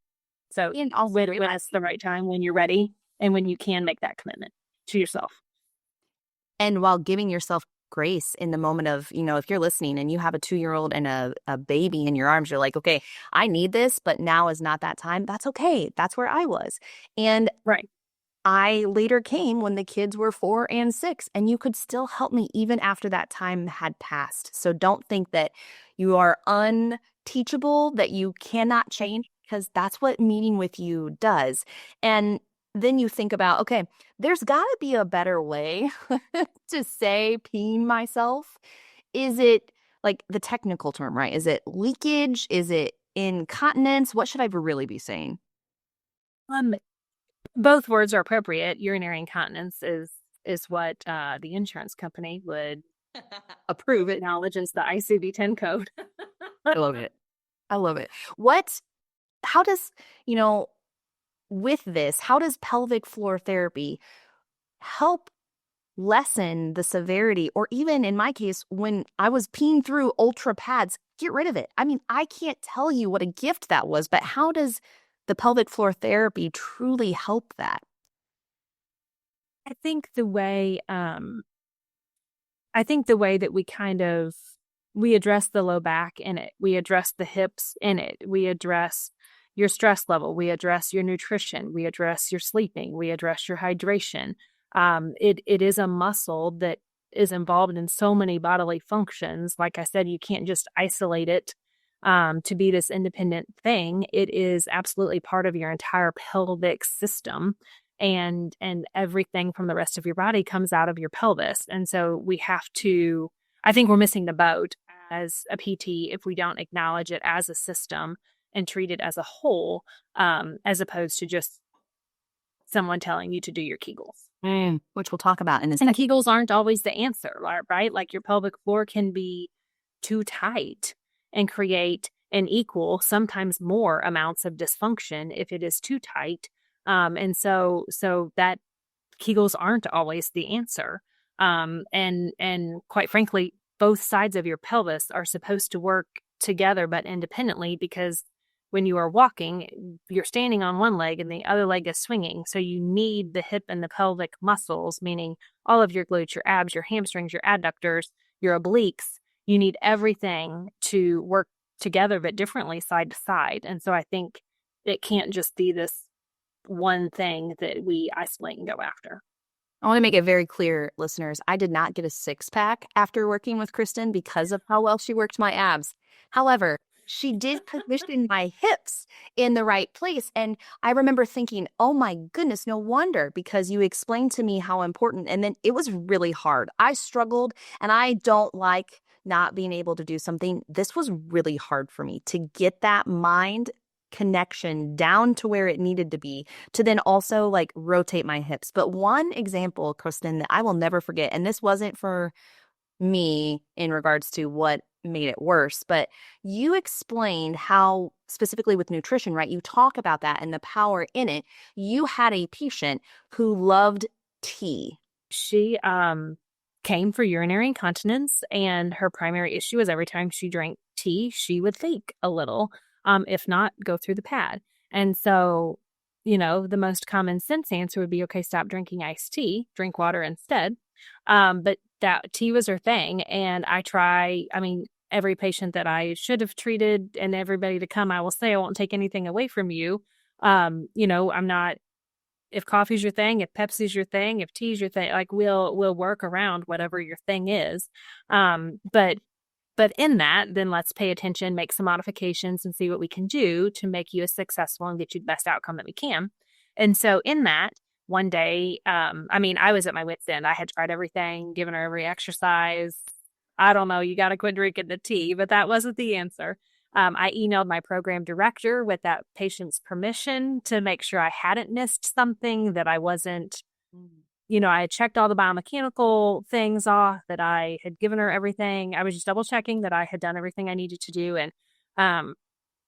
So And also when it's the right time, when you're ready, and when you can make that commitment to yourself. And while giving yourself grace in the moment of, if you're listening and you have a 2-year-old and a baby in your arms, you're like, okay, I need this, but now is not that time. That's okay. That's where I was. And right. I later came when the kids were 4 and 6, and you could still help me even after that time had passed. So don't think that you are unteachable, that you cannot change, because that's what meeting with you does. And then you think about, okay, there's got to be a better way to say peeing myself. Is it like the technical term, right? Is it leakage? Is it incontinence? What should I really be saying? Both words are appropriate. Urinary incontinence is what the insurance company would approve it. Acknowledge as the ICD-10 code. I love it. I love it. How does, with this, how does pelvic floor therapy help lessen the severity, or even in my case, when I was peeing through ultra pads, get rid of it? I mean, I can't tell you what a gift that was, but how does the pelvic floor therapy truly help that? I think the way that we address the low back in it, we address the hips in it, we address your stress level, we address your nutrition, we address your sleeping, we address your hydration. It is a muscle that is involved in so many bodily functions. Like I said, you can't just isolate it to be this independent thing. It is absolutely part of your entire pelvic system, and everything from the rest of your body comes out of your pelvis. And so I think we're missing the boat as a PT if we don't acknowledge it as a system and treat it as a whole, as opposed to just someone telling you to do your Kegels. Which we'll talk about in this. And Kegels aren't always the answer, right? Like your pelvic floor can be too tight and create an equal, sometimes more amounts of dysfunction if it is too tight. And so that Kegels aren't always the answer. And quite frankly, both sides of your pelvis are supposed to work together, but independently, because when you are walking, you're standing on one leg and the other leg is swinging. So you need the hip and the pelvic muscles, meaning all of your glutes, your abs, your hamstrings, your adductors, your obliques. You need everything to work together, but differently side to side. And so I think it can't just be this one thing that we isolate and go after. I want to make it very clear, listeners, I did not get a 6-pack after working with Kristen because of how well she worked my abs. However, she did position my hips in the right place. And I remember thinking, oh my goodness, no wonder, because you explained to me how important. And then it was really hard. I struggled, and I don't like not being able to do something. This was really hard for me to get that mind connection down to where it needed to be, to then also like rotate my hips. But one example, Kristen, that I will never forget, and this wasn't for me in regards to what made it worse, but you explained how specifically with nutrition, right? You talk about that and the power in it. You had a patient who loved tea. She came for urinary incontinence, and her primary issue was every time she drank tea, she would leak a little. If not, go through the pad. And so, the most common sense answer would be, okay, stop drinking iced tea, drink water instead. But that tea was her thing. And every patient that I should have treated and everybody to come, I will say, I won't take anything away from you. I'm not, if coffee's your thing, if Pepsi's your thing, if tea's your thing, like we'll work around whatever your thing is. But in that, then let's pay attention, make some modifications, and see what we can do to make you as successful and get you the best outcome that we can. And so in that, one day, I was at my wit's end. I had tried everything, given her every exercise, I don't know, you got to quit drinking the tea, but that wasn't the answer. I emailed my program director with that patient's permission to make sure I hadn't missed something, that I wasn't, I had checked all the biomechanical things off, that I had given her everything. I was just double checking that I had done everything I needed to do. Um,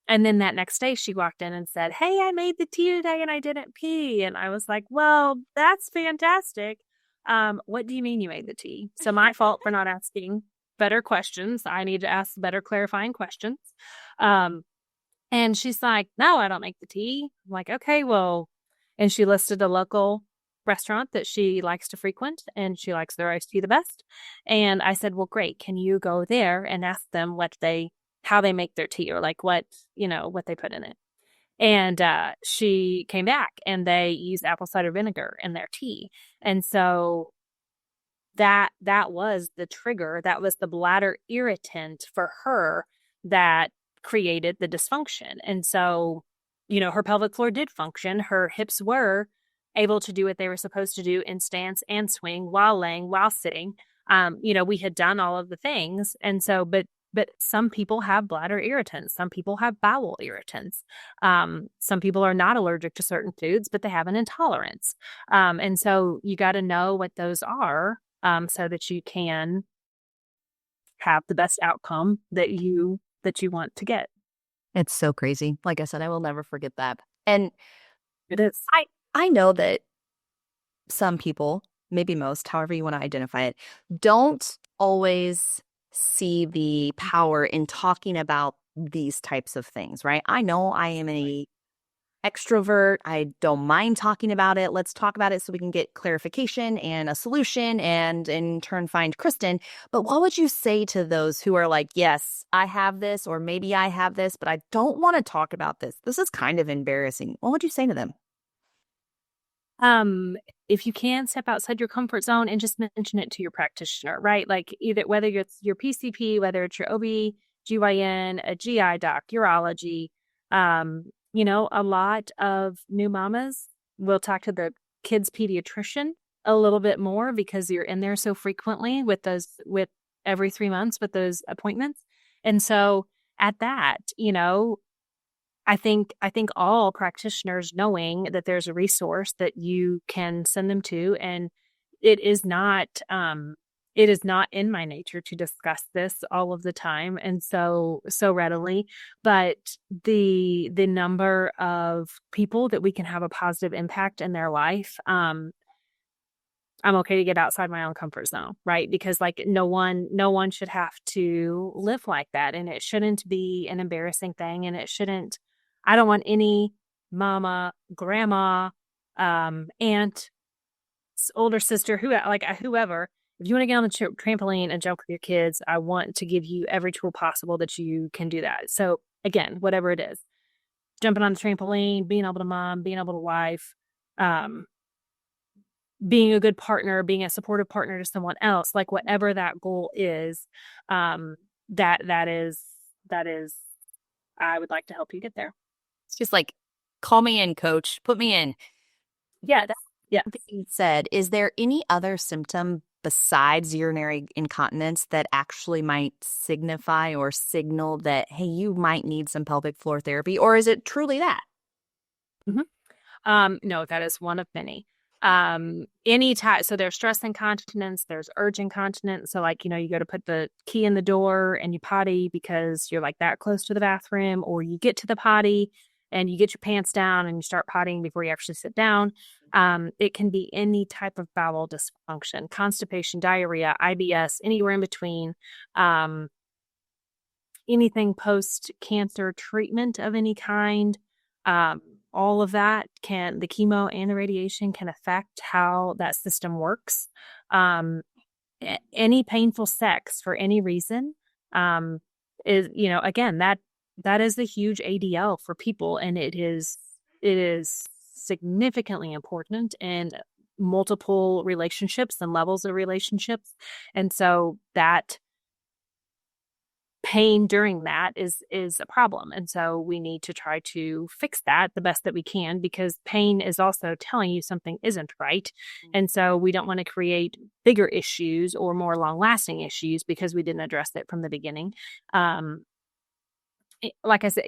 and then that next day she walked in and said, "Hey, I made the tea today and I didn't pee." And I was like, "Well, that's fantastic. What do you mean you made the tea?" So my fault for not asking better questions. I need to ask better clarifying questions. Um, and she's like, "No, I don't make the tea." I'm like, "Okay, well," and she listed a local restaurant that she likes to frequent and she likes their iced tea the best. And I said, "Well, great. Can you go there and ask them how they make their tea, or like what they put in it?" And she came back and they use apple cider vinegar in their tea. And so that was the trigger. That was the bladder irritant for her that created the dysfunction. And so, her pelvic floor did function. Her hips were able to do what they were supposed to do in stance and swing while laying, while sitting. We had done all of the things. And so, but some people have bladder irritants. Some people have bowel irritants. Some people are not allergic to certain foods, but they have an intolerance. And so you got to know what those are, so that you can have the best outcome that you want to get. It's so crazy. Like I said, I will never forget that. And It is. I know that some people, maybe most, however you want to identify it, don't always see the power in talking about these types of things, right? I know I am a extrovert. I don't mind talking about it. Let's talk about it so we can get clarification and a solution and in turn find Kristen. But what would you say to those who are like, yes, I have this, or maybe I have this, but I don't want to talk about this. This is kind of embarrassing. What would you say to them? If you can step outside your comfort zone and just mention it to your practitioner, right? Like either whether it's your PCP, whether it's your OB, GYN, a GI doc, urology, a lot of new mamas will talk to the kids pediatrician a little bit more because you're in there so frequently with every 3 months with those appointments. And so at that, I think all practitioners knowing that there's a resource that you can send them to, and it is not in my nature to discuss this all of the time and so readily, but the number of people that we can have a positive impact in their life, I'm okay to get outside my own comfort zone, right? Because like no one should have to live like that, and it shouldn't be an embarrassing thing, and I don't want any mama, grandma, aunt, older sister, whoever. If you want to get on the trampoline and jump with your kids, I want to give you every tool possible that you can do that. So again, whatever it is, jumping on the trampoline, being able to mom, being able to wife, being a good partner, being a supportive partner to someone else, like whatever that goal is, that is, I would like to help you get there. It's just like, call me in, coach, put me in. Yeah. Yeah. That being said, is there any other symptom besides urinary incontinence that actually might signify or signal that, hey, you might need some pelvic floor therapy? Or is it truly that? No, that is one of many. Any type, so there's stress incontinence, there's urge incontinence. So like, you go to put the key in the door and you potty because you're like that close to the bathroom, or you get to the potty and you get your pants down and you start pottying before you actually sit down. It can be any type of bowel dysfunction, constipation, diarrhea, IBS, anywhere in between. Anything post-cancer treatment of any kind. All of that the chemo and the radiation can affect how that system works. Any painful sex for any reason, is, again, that is a huge ADL for people. And it is significantly important in multiple relationships and levels of relationships. And so that, pain during that is a problem. And so we need to try to fix that the best that we can, because pain is also telling you something isn't right. And so we don't want to create bigger issues or more long lasting issues because we didn't address it from the beginning. Like I said,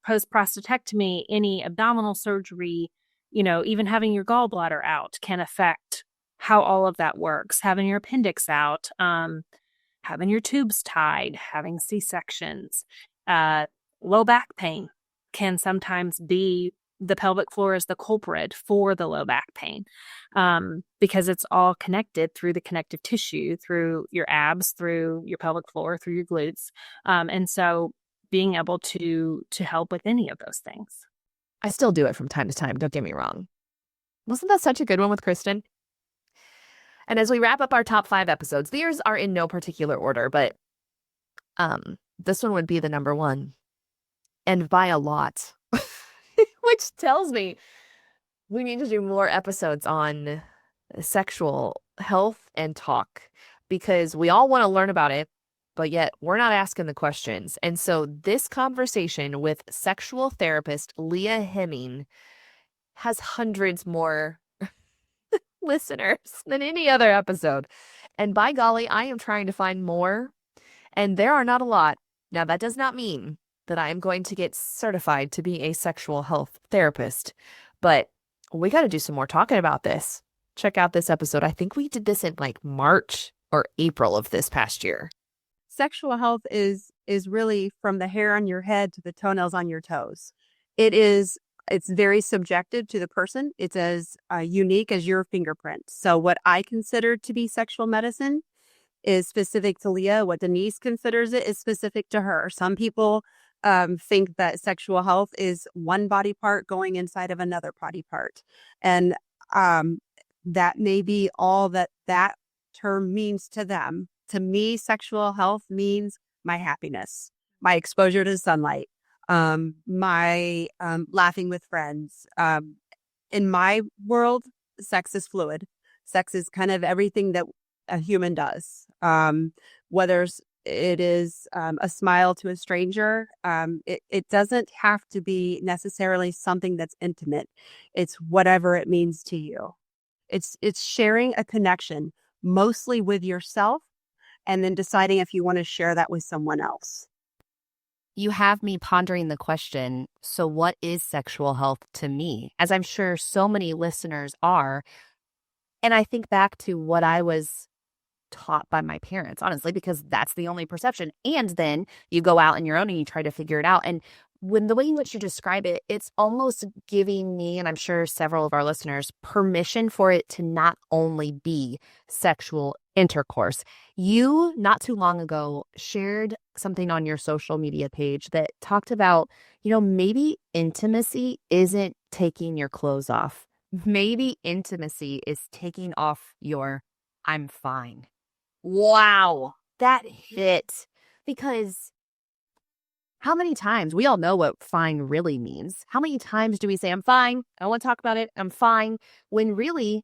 post prostatectomy, any abdominal surgery, even having your gallbladder out can affect how all of that works. Having your appendix out, having your tubes tied, having C-sections, low back pain can sometimes be the pelvic floor is the culprit for the low back pain, because it's all connected through the connective tissue, through your abs, through your pelvic floor, through your glutes. And so being able to help with any of those things. I still do it from time to time. Don't get me wrong. Wasn't that such a good one with Kristen? And as we wrap up our top 5 episodes, these are in no particular order, but this one would be the number 1. And by a lot, which tells me we need to do more episodes on sexual health and talk, because we all want to learn about it, but yet we're not asking the questions. And so this conversation with sexual therapist Leah Hemming has hundreds more listeners than any other episode. And by golly, I am trying to find more, and there are not a lot. Now, that does not mean that I am going to get certified to be a sexual health therapist, but we got to do some more talking about this. Check out this episode. I think we did this in like March or April of this past year. Sexual health is really from the hair on your head to the toenails on your toes. It's very subjective to the person. It's as unique as your fingerprint. So what I consider to be sexual medicine is specific to Leah. What Denise considers it is specific to her. Some people think that sexual health is one body part going inside of another body part. And that may be all that term means to them. To me, sexual health means my happiness, my exposure to sunlight, my laughing with friends. In my world, sex is fluid. Sex is kind of everything that a human does. Whether it is a smile to a stranger, it doesn't have to be necessarily something that's intimate. It's whatever it means to you. It's sharing a connection, mostly with yourself, and then deciding if you want to share that with someone else. You have me pondering the question, so what is sexual health to me? As I'm sure so many listeners are. And I think back to what I was taught by my parents, honestly, because that's the only perception. And then you go out on your own and you try to figure it out. And when the way in which you describe it, it's almost giving me, and I'm sure several of our listeners, permission for it to not only be sexual intercourse. You, not too long ago, shared something on your social media page that talked about, maybe intimacy isn't taking your clothes off. Maybe intimacy is taking off your I'm fine. Wow, that hit. Because how many times, we all know what fine really means. How many times do we say, I'm fine, I don't want to talk about it, I'm fine, when really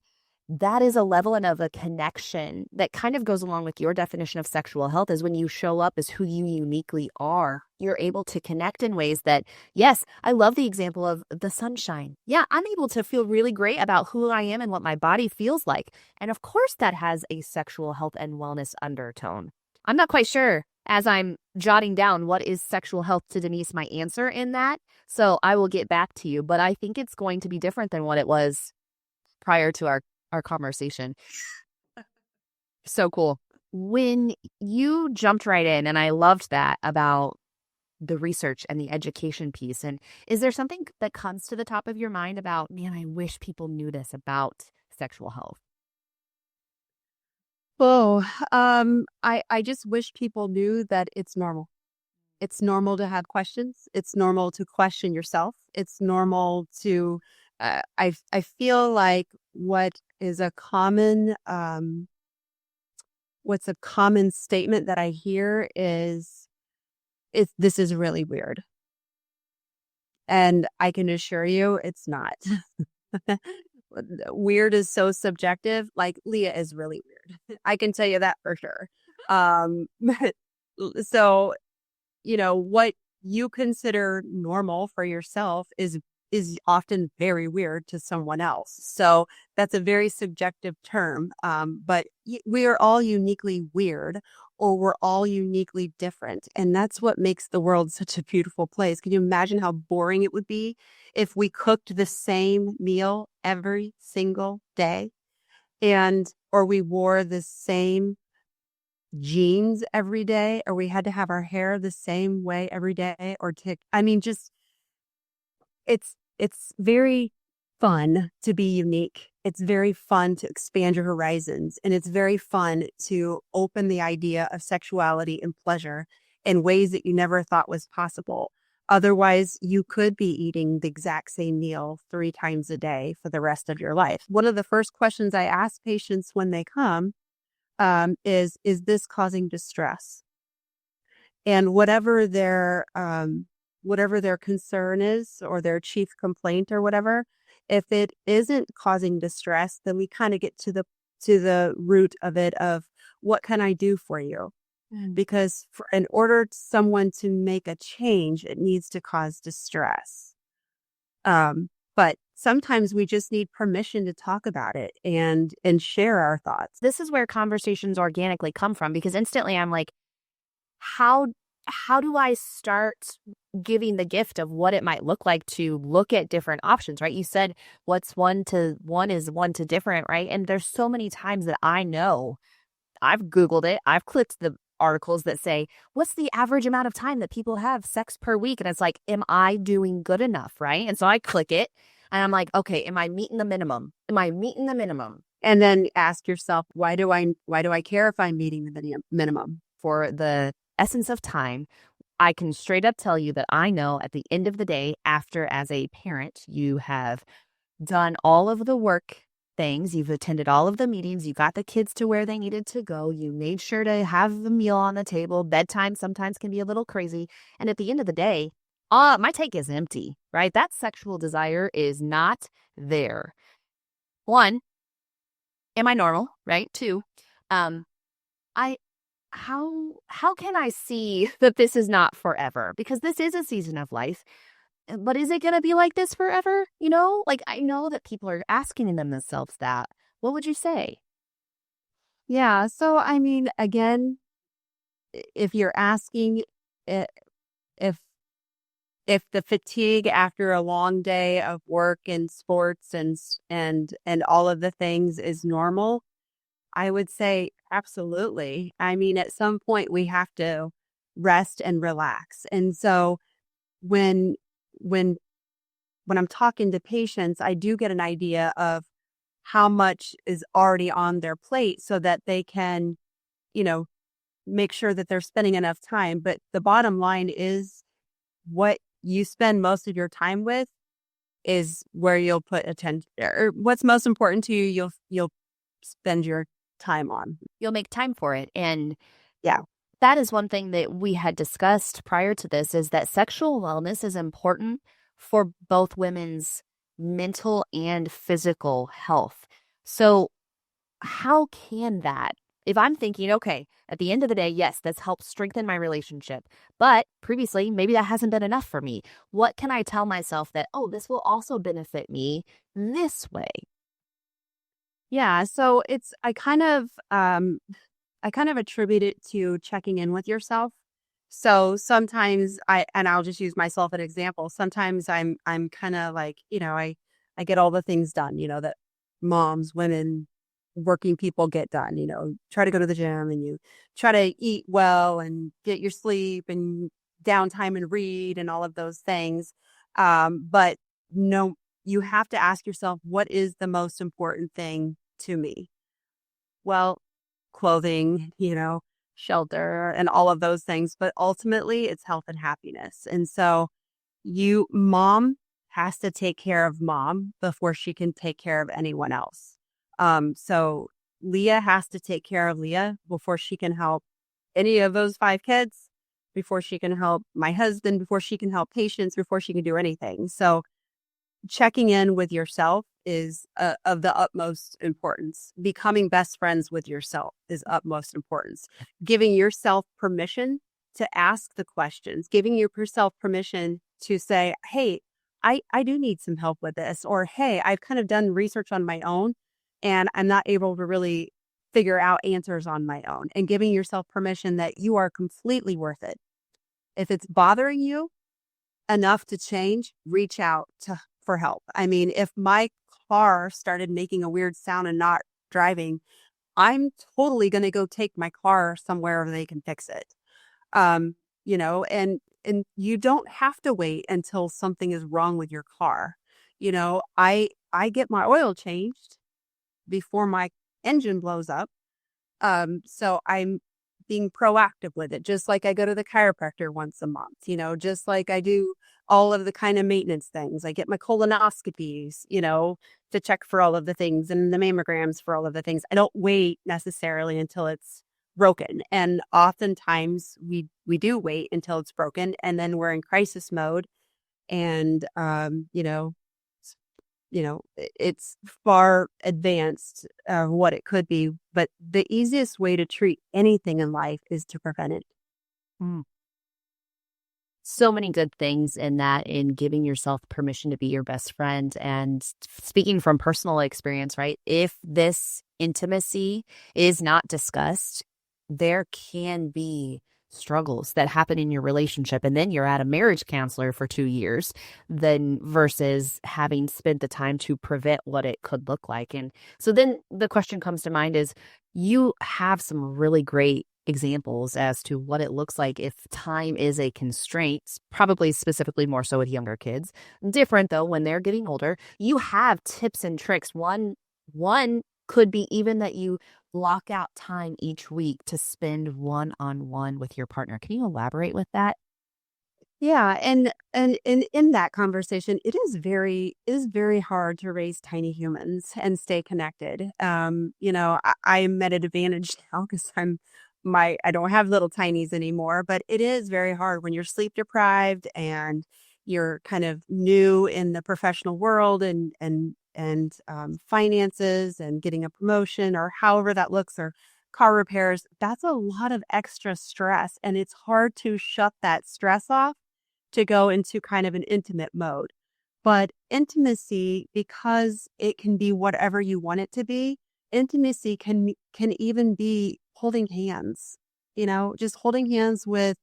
that is a level and of a connection that kind of goes along with your definition of sexual health, is when you show up as who you uniquely are. You're able to connect in ways that, yes, I love the example of the sunshine. Yeah, I'm able to feel really great about who I am and what my body feels like. And of course, that has a sexual health and wellness undertone. I'm not quite sure, as I'm jotting down what is sexual health to Denise, my answer in that. So I will get back to you, but I think it's going to be different than what it was prior to our conversation. So cool. When you jumped right in, and I loved that about the research and the education piece, and is there something that comes to the top of your mind about, man, I wish people knew this about sexual health? Oh, I just wish people knew that it's normal. It's normal to have questions. It's normal to question yourself. It's normal to, I feel like what's a common statement that I hear is, this is really weird. And I can assure you it's not. Weird is so subjective. Like, Leah is really weird. I can tell you that for sure. So what you consider normal for yourself is often very weird to someone else. So that's a very subjective term. But we are all uniquely weird, or we're all uniquely different. And that's what makes the world such a beautiful place. Can you imagine how boring it would be if we cooked the same meal every single day, or we wore the same jeans every day, or we had to have our hair the same way every day, just it's very fun to be unique. It's very fun to expand your horizons, and it's very fun to open the idea of sexuality and pleasure in ways that you never thought was possible. Otherwise, you could be eating the exact same meal 3 times a day for the rest of your life. One of the first questions I ask patients when they come is this causing distress? And whatever their concern is, or their chief complaint or whatever, if it isn't causing distress, then we kind of get to the root of it, of what can I do for you? Because in order someone to make a change, it needs to cause distress. But sometimes we just need permission to talk about it and share our thoughts. This is where conversations organically come from, because instantly I'm like, how do I start giving the gift of what it might look like to look at different options, right? You said what's one to one is one to different, right? And there's so many times that I know I've Googled it. I've clicked the articles that say, what's the average amount of time that people have sex per week? And it's like, am I doing good enough, right? And so I click it and I'm like, okay, am I meeting the minimum? Am I meeting the minimum? And then ask yourself, why do I care if I'm meeting the minimum? For the essence of time, I can straight up tell you that I know at the end of the day, after as a parent, you have done all of the work things, you've attended all of the meetings, you got the kids to where they needed to go, you made sure to have the meal on the table, bedtime sometimes can be a little crazy. And at the end of the day, my tank is empty, right? That sexual desire is not there. 1, am I normal, right? 2, how can I see that this is not forever? Because this is a season of life. But is it going to be like this forever? Like, I know that people are asking themselves that. What would you say? Yeah. So, again, if you're asking if the fatigue after a long day of work and sports and all of the things is normal, I would say absolutely. At some point we have to rest and relax. And so when I'm talking to patients, I do get an idea of how much is already on their plate so that they can, make sure that they're spending enough time. But the bottom line is, what you spend most of your time with is where you'll put attention, or what's most important to you, you'll spend your time on. You'll make time for it. And yeah, that is one thing that we had discussed prior to this, is that sexual wellness is important for both women's mental and physical health. So how can that, if I'm thinking, okay, at the end of the day, yes, that's helped strengthen my relationship, but previously, maybe that hasn't been enough for me. What can I tell myself that, this will also benefit me this way? Yeah. So I kind of attribute it to checking in with yourself. So sometimes I'll just use myself as an example. Sometimes I'm kind of like, I get all the things done, that moms, women, working people get done, try to go to the gym, and you try to eat well and get your sleep and downtime and read and all of those things. But no, you have to ask yourself, what is the most important thing to me? Well, clothing, shelter and all of those things. But ultimately, it's health and happiness. And so mom has to take care of mom before she can take care of anyone else. So Leah has to take care of Leah before she can help any of those 5 kids, before she can help my husband, before she can help patients, before she can do anything. So checking in with yourself is of the utmost importance. Becoming best friends with yourself is utmost importance. Giving yourself permission to ask the questions, giving yourself permission to say, hey, I do need some help with this, or hey, I've kind of done research on my own and I'm not able to really figure out answers on my own, and giving yourself permission that you are completely worth it. If it's bothering you enough to change, reach out for help. I mean, if my car started making a weird sound and not driving, I'm totally going to go take my car somewhere where they can fix it. You know, and you don't have to wait until something is wrong with your car. You know, I get my oil changed before my engine blows up. So I'm being proactive with it, just like I go to the chiropractor once a month, you know, just like I do all of the kind of maintenance things. I get my colonoscopies, you know, to check for all of the things, and the mammograms for all of the things. I don't wait necessarily until it's broken. And oftentimes we do wait until it's broken, and then we're in crisis mode. And it's far advanced of what it could be, but the easiest way to treat anything in life is to prevent it. So many good things in that, in giving yourself permission to be your best friend. And speaking from personal experience, right? If this intimacy is not discussed, there can be struggles that happen in your relationship, and then you're at a marriage counselor for 2 years, then versus having spent the time to prevent what it could look like. And so then the question comes to mind is, you have some really great examples as to what it looks like if time is a constraint, probably specifically more so with younger kids. Different though when they're getting older. You have tips and tricks. One could be even that you block out time each week to spend one-on-one with your partner. Can you elaborate with that? Yeah, and in that conversation, it is very hard to raise tiny humans and stay connected. You know, I'm at an advantage now because I don't have little tinies anymore, but it is very hard when you're sleep deprived and you're kind of new in the professional world, and finances and getting a promotion or however that looks, or car repairs. That's a lot of extra stress, and it's hard to shut that stress off to go into kind of an intimate mode. But intimacy, because it can be whatever you want it to be, intimacy can even be holding hands, you know, just holding hands with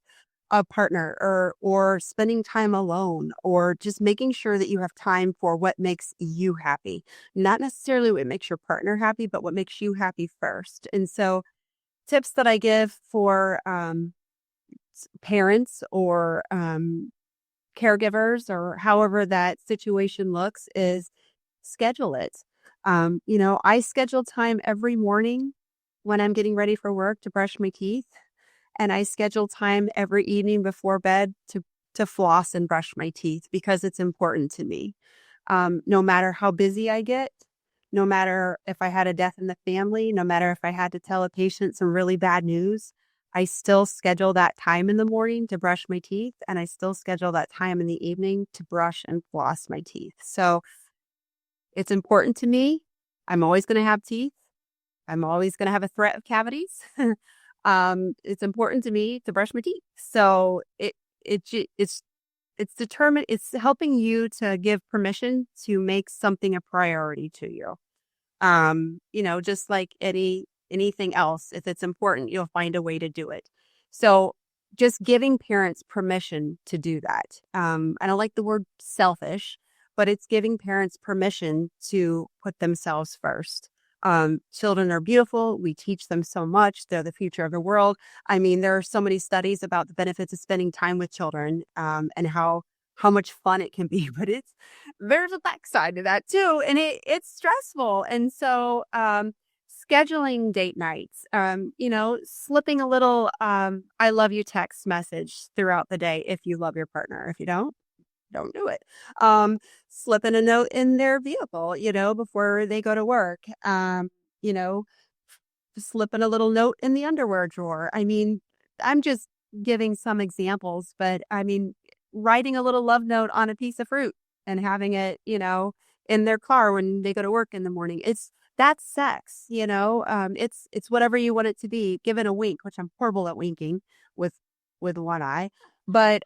a partner, or spending time alone, or just making sure that you have time for what makes you happy. Not necessarily what makes your partner happy, but what makes you happy first. And so tips that I give for parents or caregivers, or however that situation looks, is schedule it. You know, I schedule time every morning when I'm getting ready for work to brush my teeth, and I schedule time every evening before bed to floss and brush my teeth, because it's important to me. No matter how busy I get, no matter if I had a death in the family, no matter if I had to tell a patient some really bad news, I still schedule that time in the morning to brush my teeth, and I still schedule that time in the evening to brush and floss my teeth. So it's important to me. I'm always going to have teeth. I'm always going to have a threat of cavities. It's important to me to brush my teeth. So it's determined. It's helping you to give permission to make something a priority to you. You know, just like anything else, if it's important, you'll find a way to do it. So just giving parents permission to do that. I don't like the word selfish, but it's giving parents permission to put themselves first. Children are beautiful. We teach them so much. They're the future of the world. I mean, there are so many studies about the benefits of spending time with children, and how much fun it can be, but there's a backside to that too. And it's stressful. And so, scheduling date nights, you know, slipping a little, I love you text message throughout the day if you love your partner. If you don't do it. Slipping a note in their vehicle, you know, before they go to work. You know, slipping a little note in the underwear drawer. I mean, I'm just giving some examples, but I mean, writing a little love note on a piece of fruit and having it, you know, in their car when they go to work in the morning. That's sex, you know. It's whatever you want it to be. Given a wink, which I'm horrible at winking with with one eye. But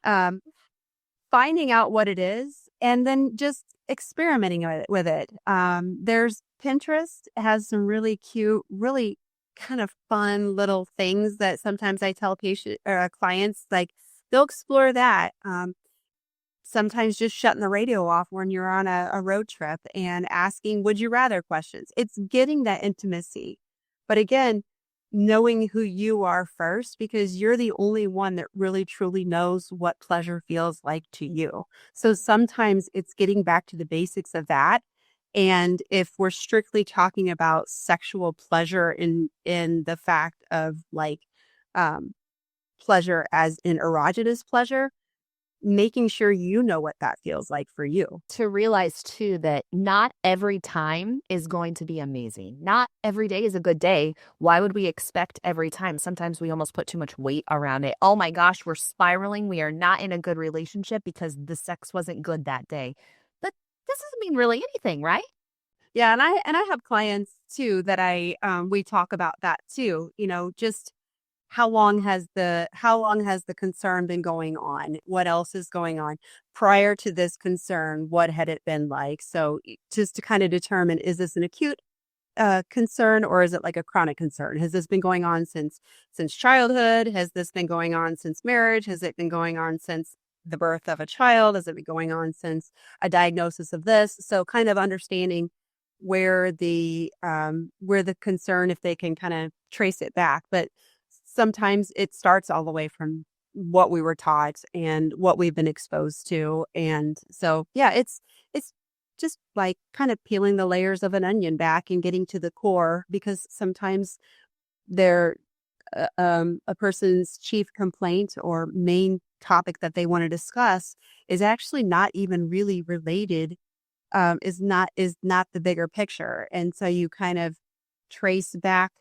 finding out what it is and then just experimenting with it. There's Pinterest has some really cute, really kind of fun little things that sometimes I tell clients, like they'll explore that. Sometimes just shutting the radio off when you're on a road trip and asking, would you rather questions. It's getting that intimacy. But again, knowing who you are first, because you're the only one that really truly knows what pleasure feels like to you. So sometimes it's getting back to the basics of that. And if we're strictly talking about sexual pleasure in the fact of like pleasure as in erogenous pleasure, making sure you know what that feels like for you. To realize too that not every time is going to be amazing. Not every day is a good day. Why would we expect every time? Sometimes we almost put too much weight around it. Oh my gosh, we're spiraling. We are not in a good relationship because the sex wasn't good that day. But this doesn't mean really anything, right? Yeah, and I have clients too that we talk about that too. Just how long has the concern been going on? What else is going on prior to this concern? What had it been like? So just to kind of determine, is this an acute concern or is it like a chronic concern? Has this been going on since childhood? Has this been going on since marriage? Has it been going on since the birth of a child? Has it been going on since a diagnosis of this? So kind of understanding where the concern, if they can kind of trace it back. But sometimes it starts all the way from what we were taught and what we've been exposed to. And so, yeah, it's just like kind of peeling the layers of an onion back and getting to the core, because sometimes they're a person's chief complaint or main topic that they want to discuss is actually not even really related, is not the bigger picture. And so you kind of trace back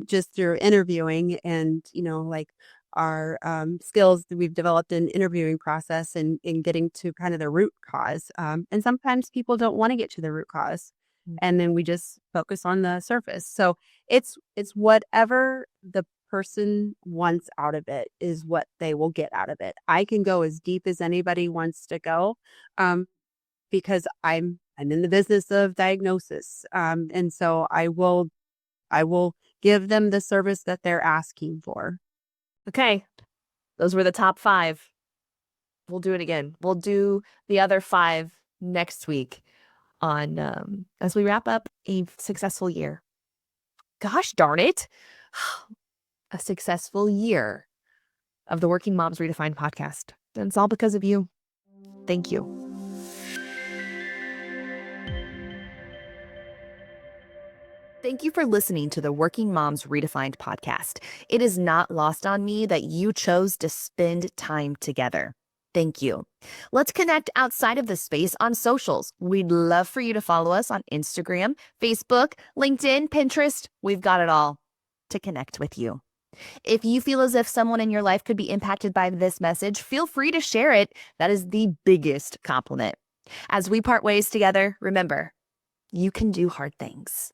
just through interviewing and, like our skills that we've developed in interviewing process and in getting to kind of the root cause. And sometimes people don't want to get to the root cause. And then we just focus on the surface. So it's whatever the person wants out of it is what they will get out of it. I can go as deep as anybody wants to go, because I'm in the business of diagnosis. And so I will give them the service that they're asking for. Okay. Those were the top 5. We'll do it again. We'll do the other 5 next week on as we wrap up a successful year. Gosh darn it. A successful year of the Working Moms Redefined podcast. And it's all because of you. Thank you. Thank you for listening to the Working Moms Redefined podcast. It is not lost on me that you chose to spend time together. Thank you. Let's connect outside of this space on socials. We'd love for you to follow us on Instagram, Facebook, LinkedIn, Pinterest. We've got it all to connect with you. If you feel as if someone in your life could be impacted by this message, feel free to share it. That is the biggest compliment. As we part ways together, remember, you can do hard things.